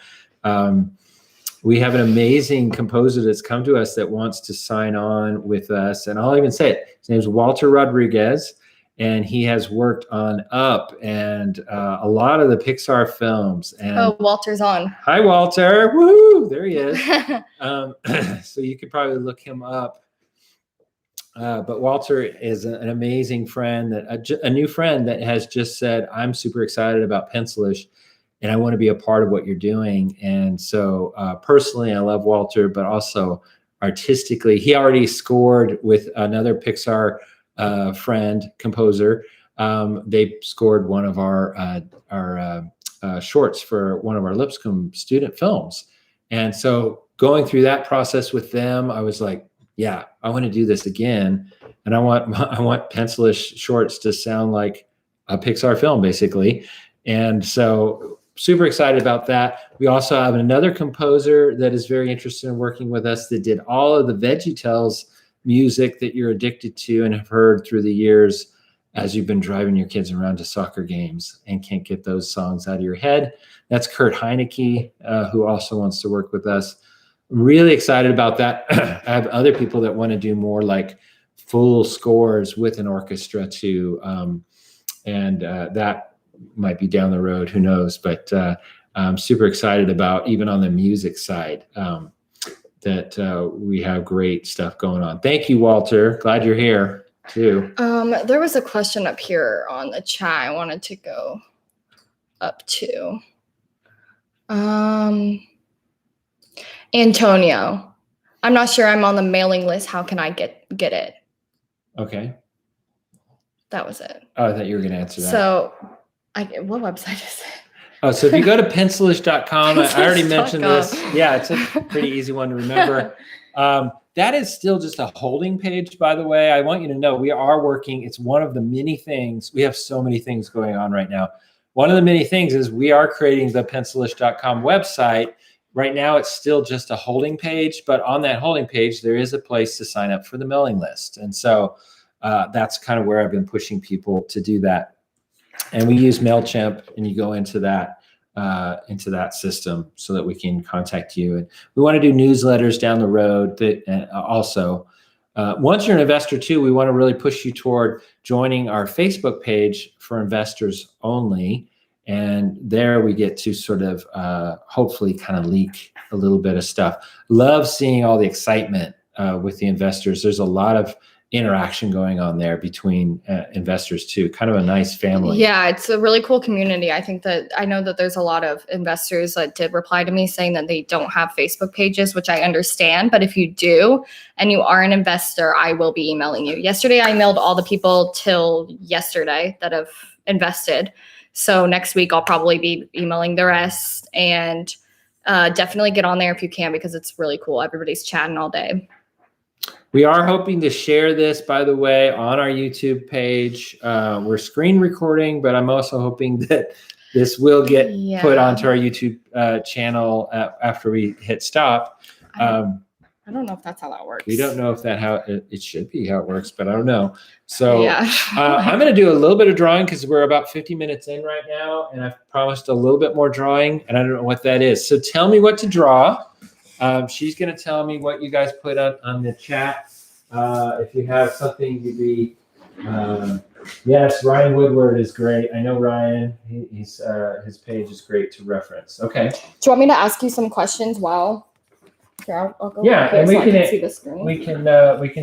We have an amazing composer that's come to us that wants to sign on with us, and I'll even say it. His name is Walter Rodriguez, and he has worked on Up and a lot of the Pixar films. And Walter's on. Hi, Walter. Woo! There he is. So you could probably look him up. But Walter is an amazing friend, a new friend that has just said, I'm super excited about Pencilish and I want to be a part of what you're doing. And so personally, I love Walter, but also artistically, he already scored with another Pixar friend, composer. They scored one of our shorts for one of our Lipscomb student films. And so going through that process with them, I was like, yeah, I want to do this again. And I want Pencilish shorts to sound like a Pixar film, basically. And so super excited about that. We also have another composer that is very interested in working with us that did all of the VeggieTales music that you're addicted to and have heard through the years as you've been driving your kids around to soccer games and can't get those songs out of your head. That's Kurt Heineke, who also wants to work with us. I'm really excited about that. I have other people that want to do more like full scores with an orchestra too. And that might be down the road, who knows, but I'm super excited about, even on the music side, that we have great stuff going on. Thank you, Walter. Glad you're here too. There was a question up here on the chat I wanted to go up to. Antonio, I'm not sure I'm on the mailing list. How can I get it? Okay. That was it. Oh, I thought you were going to answer that. So what website is it? Oh, so if you go to pencilish.com, I already mentioned this. Yeah, it's a pretty easy one to remember. That is still just a holding page, by the way. I want you to know we are working. It's one of the many things. We have so many things going on right now. One of the many things is we are creating the pencilish.com website. Right now, it's still just a holding page, but on that holding page, there is a place to sign up for the mailing list. And so that's kind of where I've been pushing people to do that. And we use MailChimp, and you go into that system so that we can contact you. And we want to do newsletters down the road that also. Once you're an investor too, we want to really push you toward joining our Facebook page for investors only. And there we get to sort of hopefully kind of leak a little bit of stuff. Love seeing all the excitement with the investors. There's a lot of interaction going on there between investors too. Kind of a nice family. Yeah, it's a really cool community. I know that there's a lot of investors that did reply to me saying that they don't have Facebook pages, which I understand. But if you do and you are an investor, I will be emailing you. Yesterday, I emailed all the people till yesterday that have invested. So next week, I'll probably be emailing the rest. And definitely get on there if you can, because it's really cool. Everybody's chatting all day. We are hoping to share this, by the way, on our YouTube page. We're screen recording, but I'm also hoping that this will get put onto our YouTube channel after we hit stop. I don't know if that's how that works. We don't know if it should be how it works, but I don't know. So I'm going to do a little bit of drawing because we're about 50 minutes in right now, and I've promised a little bit more drawing, and I don't know what that is. So tell me what to draw. She's going to tell me what you guys put on the chat. If you have something to be, yes, Ryan Woodward is great. I know Ryan. He's his page is great to reference. Okay. Do you want me to ask you some questions while? Here, I'll go and so I can see the screen. We can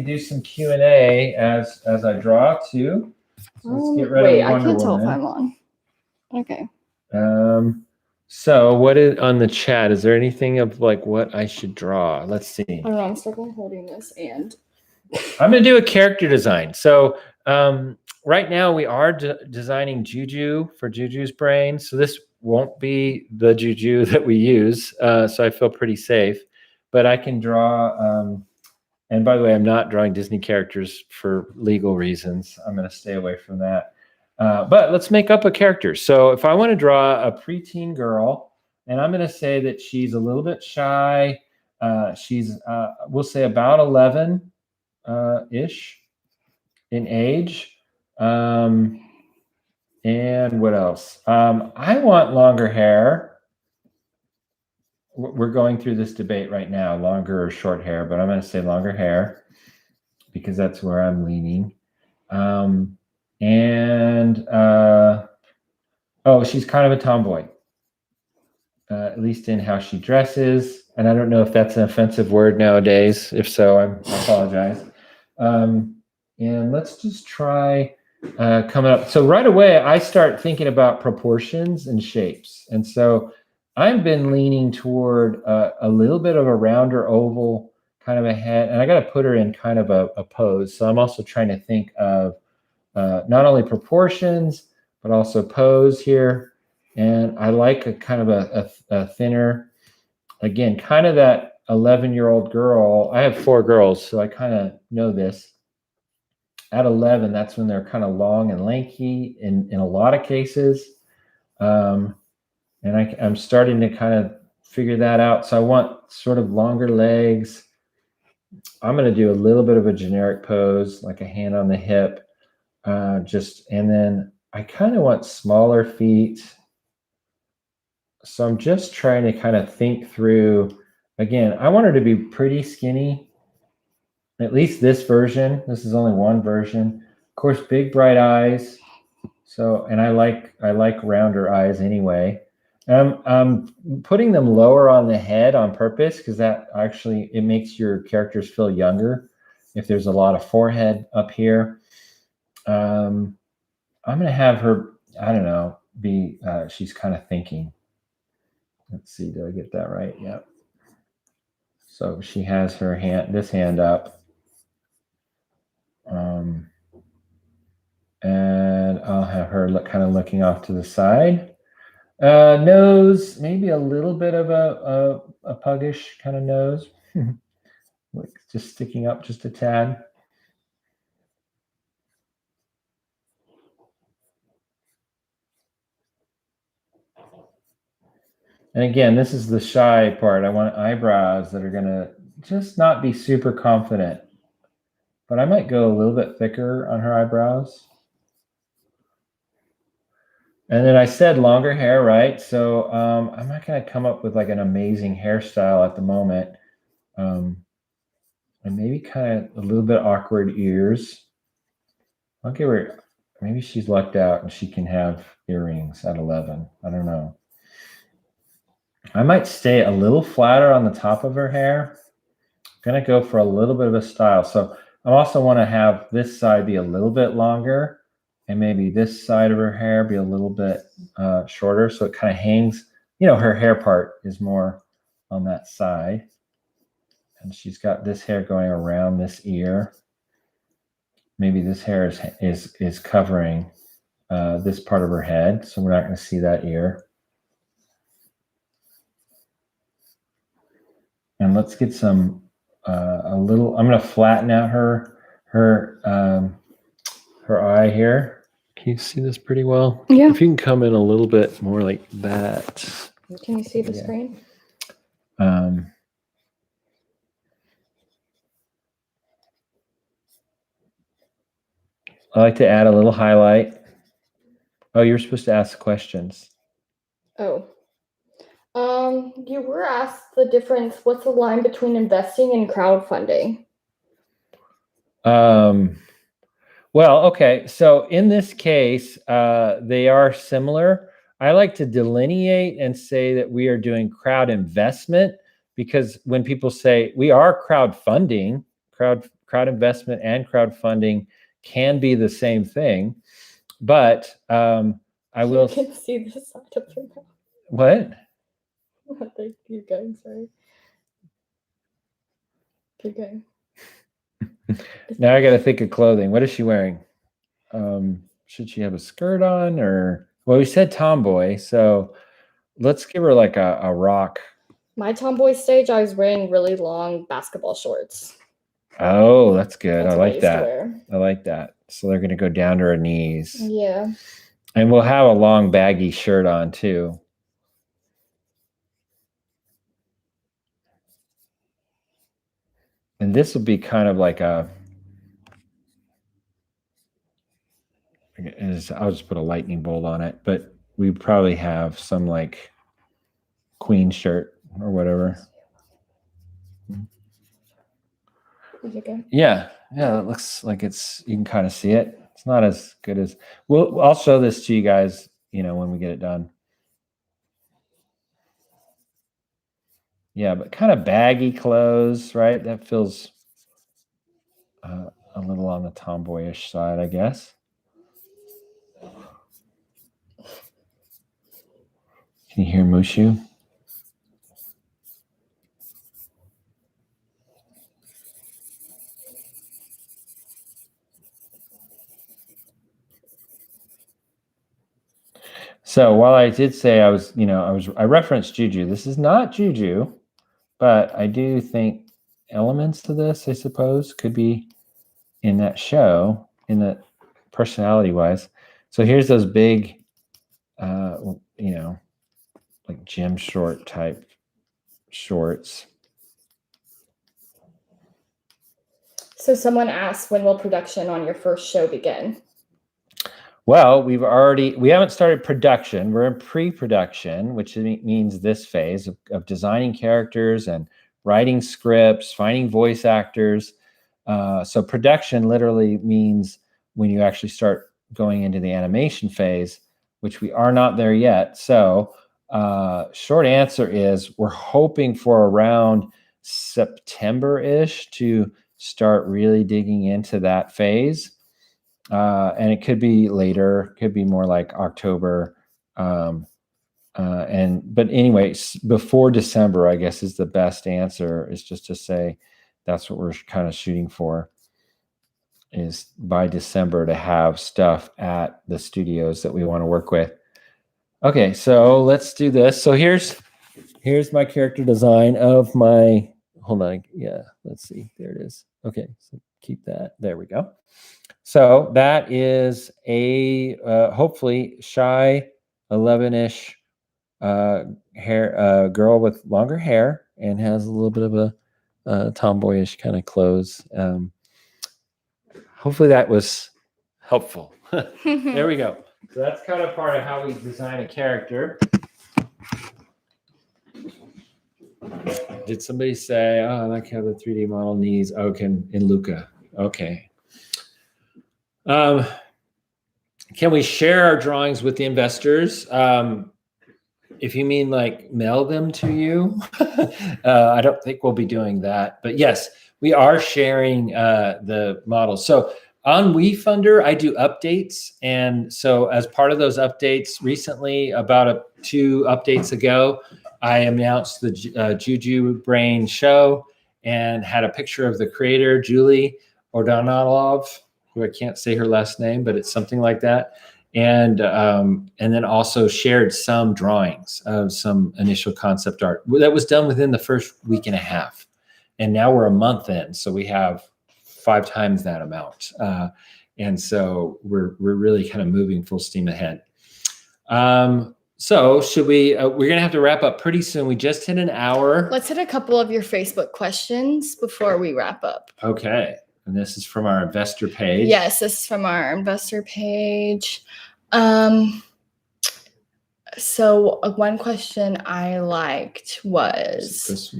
do some Q&A as I draw too. So let's get ready. I can't tell if I'm on. Okay. So what is on the chat? Is there anything of like what I should draw? Let's see. I don't know. I'm struggling holding this, and I'm going to do a character design. So right now we are designing Juju for Juju's brain. So this won't be the Juju that we use. So I feel pretty safe. But I can draw, and by the way, I'm not drawing Disney characters for legal reasons. I'm going to stay away from that. But let's make up a character. So if I want to draw a preteen girl, and I'm going to say that she's a little bit shy. She's, we'll say about 11-ish in age. And what else? I want longer hair. We're going through this debate right now, longer or short hair, but I'm going to say longer hair because that's where I'm leaning. She's kind of a tomboy, at least in how she dresses. And I don't know if that's an offensive word nowadays. If so, I apologize. And let's just try coming up. So right away, I start thinking about proportions and shapes. And so I've been leaning toward a little bit of a rounder oval kind of a head, and I got to put her in kind of a pose. So I'm also trying to think of not only proportions, but also pose here. And I like a kind of a thinner, again, kind of that 11-year-old girl. I have 4 girls, so I kind of know this. At 11, that's when they're kind of long and lanky in a lot of cases. And I'm starting to kind of figure that out. So I want sort of longer legs. I'm going to do a little bit of a generic pose, like a hand on the hip. And then I kind of want smaller feet. So I'm just trying to kind of think through, again, I want her to be pretty skinny, at least this version. This is only one version. Of course, big bright eyes. So, and I like rounder eyes anyway. I'm putting them lower on the head on purpose because that actually, it makes your characters feel younger if there's a lot of forehead up here. I'm going to have her, I don't know, she's kind of thinking. Let's see, did I get that right? Yep. So she has her this hand up. And I'll have her kind of looking off to the side. Nose, maybe a little bit of a puggish kind of nose, like just sticking up just a tad. And again, this is the shy part. I want eyebrows that are going to just not be super confident, but I might go a little bit thicker on her eyebrows. And then I said longer hair, right? So I'm not going to come up with like an amazing hairstyle at the moment. And maybe kind of a little bit awkward ears. I'll give her, maybe she's lucked out and she can have earrings at 11. I don't know. I might stay a little flatter on the top of her hair. I'm going to go for a little bit of a style. So I also want to have this side be a little bit longer. And maybe this side of her hair be a little bit shorter. So it kind of hangs, her hair part is more on that side. And she's got this hair going around this ear. Maybe this hair is covering this part of her head. So we're not going to see that ear. And let's get some, I'm going to flatten out her eye here. Can you see this pretty well? Yeah. If you can come in a little bit more like that. Can you see the screen? I like to add a little highlight. Oh, you're supposed to ask questions. Oh. You were asked the difference. What's the line between investing and crowdfunding? Well, okay. So in this case, they are similar. I like to delineate and say that we are doing crowd investment, because when people say we are crowdfunding, crowd investment and crowdfunding can be the same thing. But I will. You can see the side of your mouth. What? Keep going, sorry. Keep going. Now I got to think of clothing. What is she wearing? Should she have a skirt on, or? Well, we said tomboy, so let's give her like a rock. My tomboy stage, I was wearing really long basketball shorts. Oh, that's good. That's I like that. I like that. So they're going to go down to her knees. Yeah. And we'll have a long baggy shirt on too. And this will be kind of like I'll just put a lightning bolt on it, but we probably have some like queen shirt or whatever. Yeah, it looks like you can kind of see it. It's not as good as I'll show this to you guys, when we get it done. Yeah, but kind of baggy clothes, right? That feels a little on the tomboyish side, I guess. Can you hear Mushu? So while I did say I referenced Juju. This is not Juju, but I do think elements to this, I suppose, could be in that show, in that personality-wise. So here's those big, like gym short type shorts. So someone asked, when will production on your first show begin? Well, we haven't started production. We're in pre-production, which means this phase of designing characters and writing scripts, finding voice actors. So production literally means when you actually start going into the animation phase, which we are not there yet. So short answer is we're hoping for around September-ish to start really digging into that phase. And it could be later, could be more like October. But anyway, before December, I guess is the best answer, is just to say that's what we're kind of shooting for, is by December to have stuff at the studios that we want to work with. Okay, so let's do this. So here's my character design of my, hold on. Yeah, let's see. There it is. Okay, so keep that. There we go. So that is a hopefully shy 11-ish hair girl with longer hair and has a little bit of a tomboyish kind of clothes. Hopefully that was helpful. There we go. So that's kind of part of how we design a character. Did somebody say, "Oh, I like how the 3D model needs"? Oh, in Luca. Okay. Can we share our drawings with the investors? If you mean like mail them to you, I don't think we'll be doing that. But yes, we are sharing the models. So on WeFunder, I do updates. And so as part of those updates recently, about 2 updates ago, I announced the Juju Brain show and had a picture of the creator, Julie Ordonalov, who I can't say her last name, but it's something like that. and then also shared some drawings of some initial concept art that was done within the first week and a half. And now we're a month in, so we have 5 times that amount. And so we're really kind of moving full steam ahead. So should we, we're going to have to wrap up pretty soon. We just hit an hour. Let's hit a couple of your Facebook questions before we wrap up. Okay. And this is from our investor page. Yes, this is from our investor page. So one question I liked was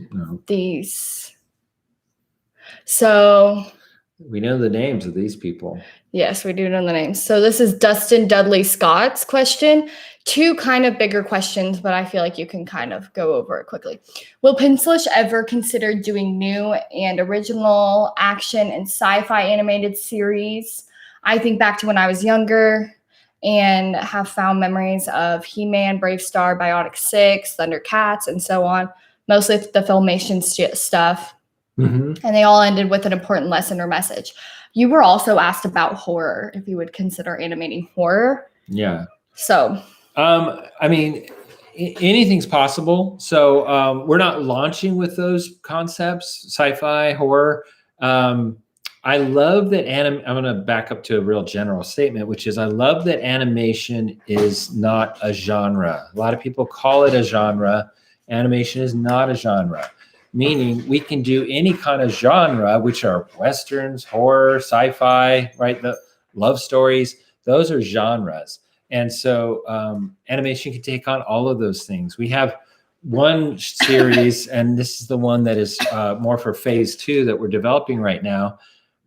these. So we know the names of these people. Yes, we do know the names. So this is Dustin Dudley Scott's question. 2 kind of bigger questions, but I feel like you can kind of go over it quickly. Will Pencilish ever consider doing new and original action and sci-fi animated series? I think back to when I was younger and have found memories of He-Man, Brave Star, Bionic 6, Thundercats, and so on. Mostly the Filmation stuff. Mm-hmm. And they all ended with an important lesson or message. You were also asked about horror, if you would consider animating horror. Yeah. So, I mean, anything's possible. So we're not launching with those concepts, sci-fi, horror. I love that I'm going to back up to a real general statement, which is I love that animation is not a genre. A lot of people call it a genre. Animation is not a genre. Meaning we can do any kind of genre, which are Westerns, horror, sci-fi, right? The love stories, those are genres. And so animation can take on all of those things. We have one series, and this is the one that is more for phase 2 that we're developing right now,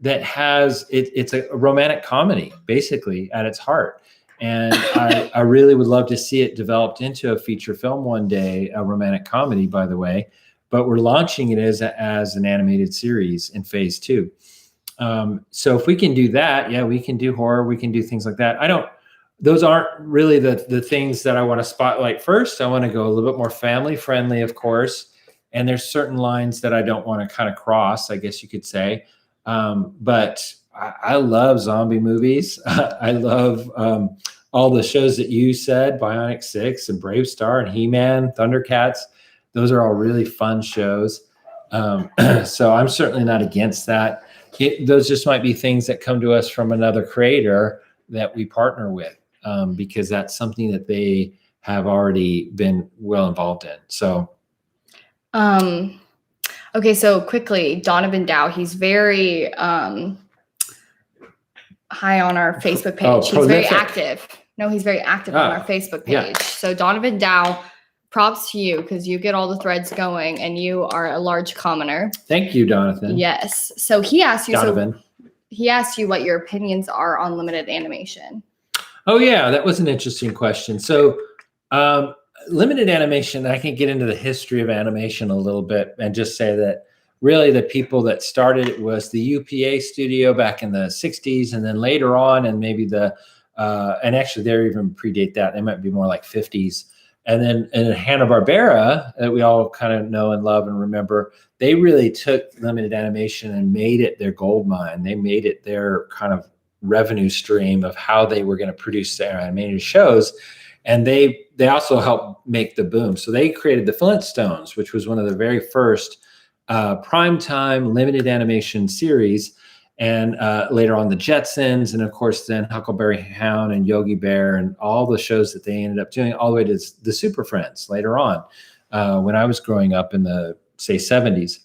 that has, it's a romantic comedy, basically, at its heart. And I really would love to see it developed into a feature film one day, a romantic comedy, by the way. But we're launching it as an animated series in phase 2. So if we can do that, yeah, we can do horror, we can do things like that. Those aren't really the things that I want to spotlight first. I want to go a little bit more family friendly, of course. And there's certain lines that I don't want to kind of cross, I guess you could say. But I love zombie movies. I love all the shows that you said, Bionic 6 and Brave Star and He-Man, Thundercats. Those are all really fun shows. So I'm certainly not against that. Those just might be things that come to us from another creator that we partner with because that's something that they have already been well involved in. So, okay. So quickly, Donovan Dow, he's very high on our Facebook page. He's very active. No, he's very active on our Facebook page. Yeah. So Donovan Dow, props to you because you get all the threads going and you are a large commenter. Thank you, Jonathan. Yes. So he asked you, Donovan. He asked you what your opinions are on limited animation. Oh, yeah, that was an interesting question. So limited animation, I can get into the history of animation a little bit and just say that really the people that started it was the UPA studio back in the 60s. And then later on, and maybe and actually they even predate that. They might be more like 50s. And then in Hanna-Barbera, that we all kind of know and love and remember, they really took limited animation and made it their gold mine. They made it their kind of revenue stream of how they were going to produce their animated shows. And they also helped make the boom. So they created the Flintstones, which was one of the very first primetime limited animation series. And later on the Jetsons, and of course then Huckleberry Hound and Yogi Bear and all the shows that they ended up doing all the way to the Super Friends later on when I was growing up in the, say, 70s.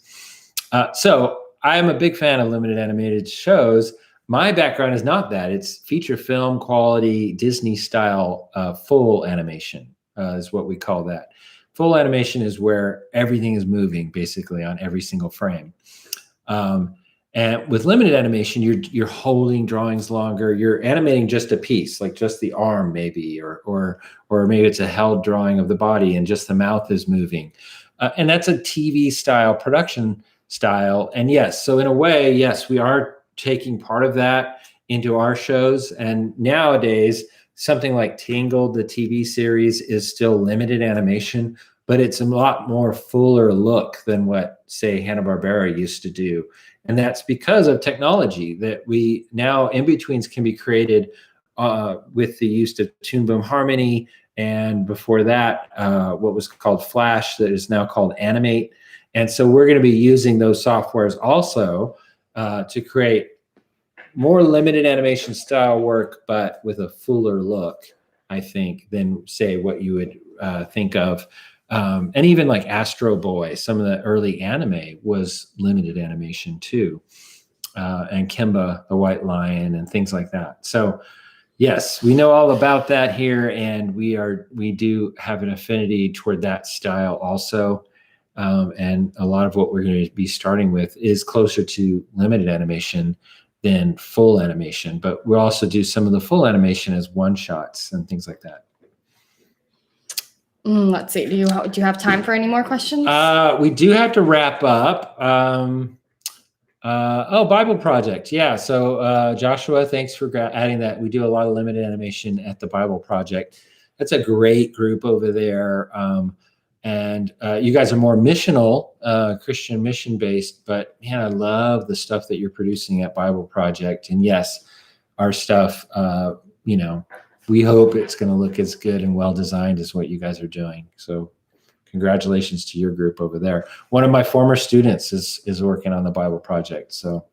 So I'm a big fan of limited animated shows. My background is not that. It's feature film quality, Disney style full animation is what we call that. Full animation is where everything is moving basically on every single frame. And with limited animation, you're holding drawings longer. You're animating just a piece, like just the arm maybe, or maybe it's a held drawing of the body and just the mouth is moving. And that's a TV style production style. And yes, so in a way, yes, we are taking part of that into our shows. And nowadays, something like Tangled, the TV series, is still limited animation, but it's a lot more fuller look than what, say, Hanna-Barbera used to do. And that's because of technology that we now in-betweens can be created with the use of Toon Boom Harmony. And before that, what was called Flash, that is now called Animate. And so we're going to be using those softwares also to create more limited animation style work, but with a fuller look, I think, than say what you would think of. And even like Astro Boy, some of the early anime was limited animation too. And Kimba, the White Lion, and things like that. So yes, we know all about that here, and we do have an affinity toward that style also. And a lot of what we're going to be starting with is closer to limited animation than full animation, but we'll also do some of the full animation as one shots and things like that. Let's see. Do you have time for any more questions? We do have to wrap up. Bible Project. Yeah. So Joshua, thanks for adding that. We do a lot of limited animation at the Bible Project. That's a great group over there. And you guys are more missional, Christian mission based, but man, I love the stuff that you're producing at Bible Project. And yes, our stuff, we hope it's going to look as good and well designed as what you guys are doing. So congratulations to your group over there. One of my former students is working on the Bible Project. So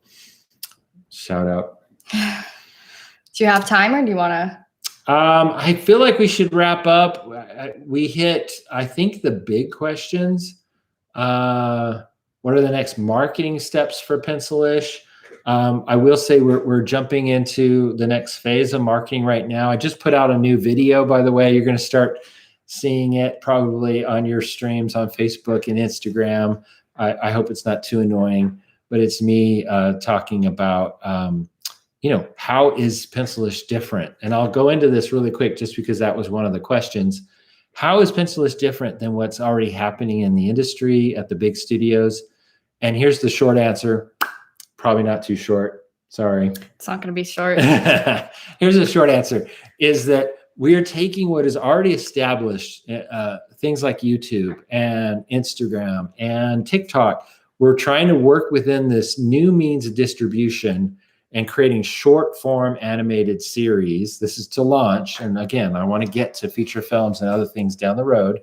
shout out. Do you have time, or do you want to? I feel like we should wrap up. We hit, I think, the big questions. What are the next marketing steps for Pencilish? I will say we're jumping into the next phase of marketing right now. I just put out a new video, by the way. You're going to start seeing it probably on your streams on Facebook and Instagram. I hope it's not too annoying, but it's me talking about how is Pencilish different? And I'll go into this really quick just because that was one of the questions. How is Pencilish different than what's already happening in the industry at the big studios? And here's the short answer. Probably not too short. Sorry. It's not going to be short. Here's the short answer is that we are taking what is already established, things like YouTube and Instagram and TikTok. We're trying to work within this new means of distribution and creating short form animated series. This is to launch. And again, I want to get to feature films and other things down the road.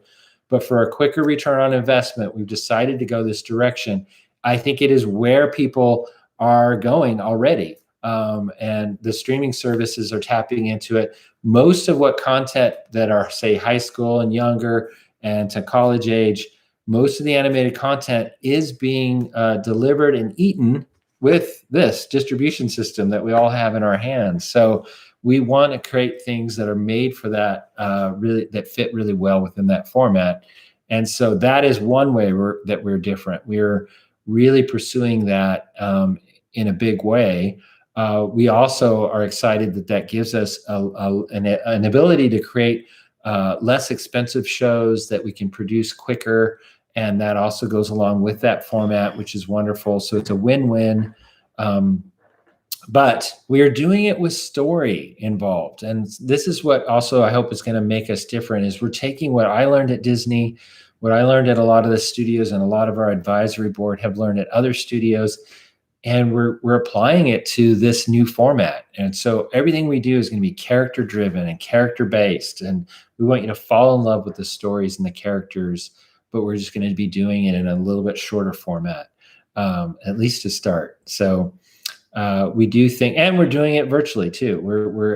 But for a quicker return on investment, we've decided to go this direction. I think it is where people are going already. And the streaming services are tapping into it. Most of what content that are, say, high school and younger and to college age, most of the animated content is being delivered and eaten with this distribution system that we all have in our hands. So we want to create things that are made for that, that fit really well within that format. And so that is one way that we're different. We're really pursuing that in a big way. We also are excited that gives us an ability to create less expensive shows that we can produce quicker. And that also goes along with that format, which is wonderful. So it's a win-win. But we are doing it with story involved. And this is what also I hope is going to make us different is we're taking what I learned at Disney, what I learned at a lot of the studios and a lot of our advisory board have learned at other studios, and we're applying it to this new format. And so everything we do is going to be character driven and character based. And we want you to fall in love with the stories and the characters, but we're just going to be doing it in a little bit shorter format, at least to start. So we do think, and we're doing it virtually too.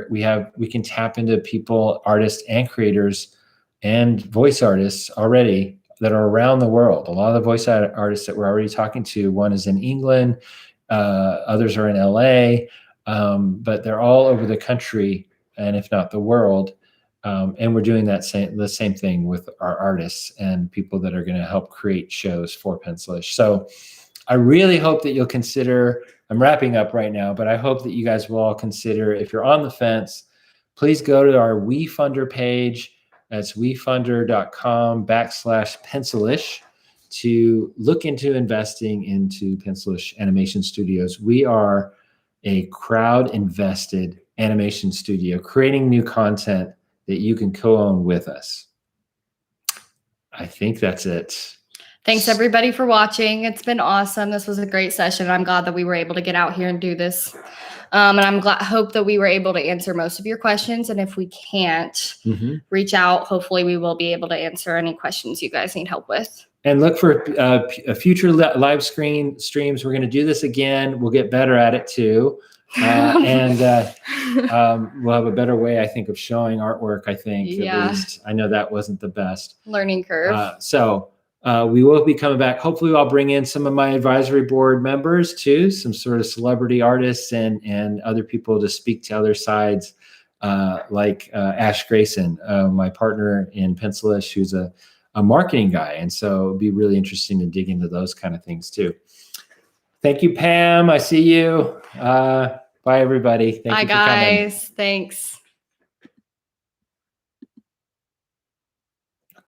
We can tap into people, artists and creators and voice artists already that are around the world. A lot of the voice artists that we're already talking to, one is in England, others are in LA, but they're all over the country and if not the world. And we're doing the same thing with our artists and people that are going to help create shows for Pencilish. So I really hope that you'll consider, I'm wrapping up right now, but I hope that you guys will all consider, if you're on the fence, please go to our WeFunder page. That's wefunder.com/Pencilish to look into investing into Pencilish Animation Studios. We are a crowd invested animation studio creating new content that you can co-own with us. I think that's it. Thanks everybody for watching. It's been awesome. This was a great session. I'm glad that we were able to get out here and do this. And I'm hope that we were able to answer most of your questions. And if we can't, reach out. Hopefully we will be able to answer any questions you guys need help with. And look for future live streams. We're going to do this again. We'll get better at it too. And we'll have a better way, I think, of showing artwork, I think. Yeah. At least. I know that wasn't the best. Learning curve. So we will be coming back. Hopefully I'll bring in some of my advisory board members too, some sort of celebrity artists and other people to speak to other sides, like Ash Grayson, my partner in Penceless, who's a marketing guy. And so it'd be really interesting to dig into those kind of things too. Thank you, Pam. I see you. Bye, everybody. Thank you for coming. Bye, guys. Thanks.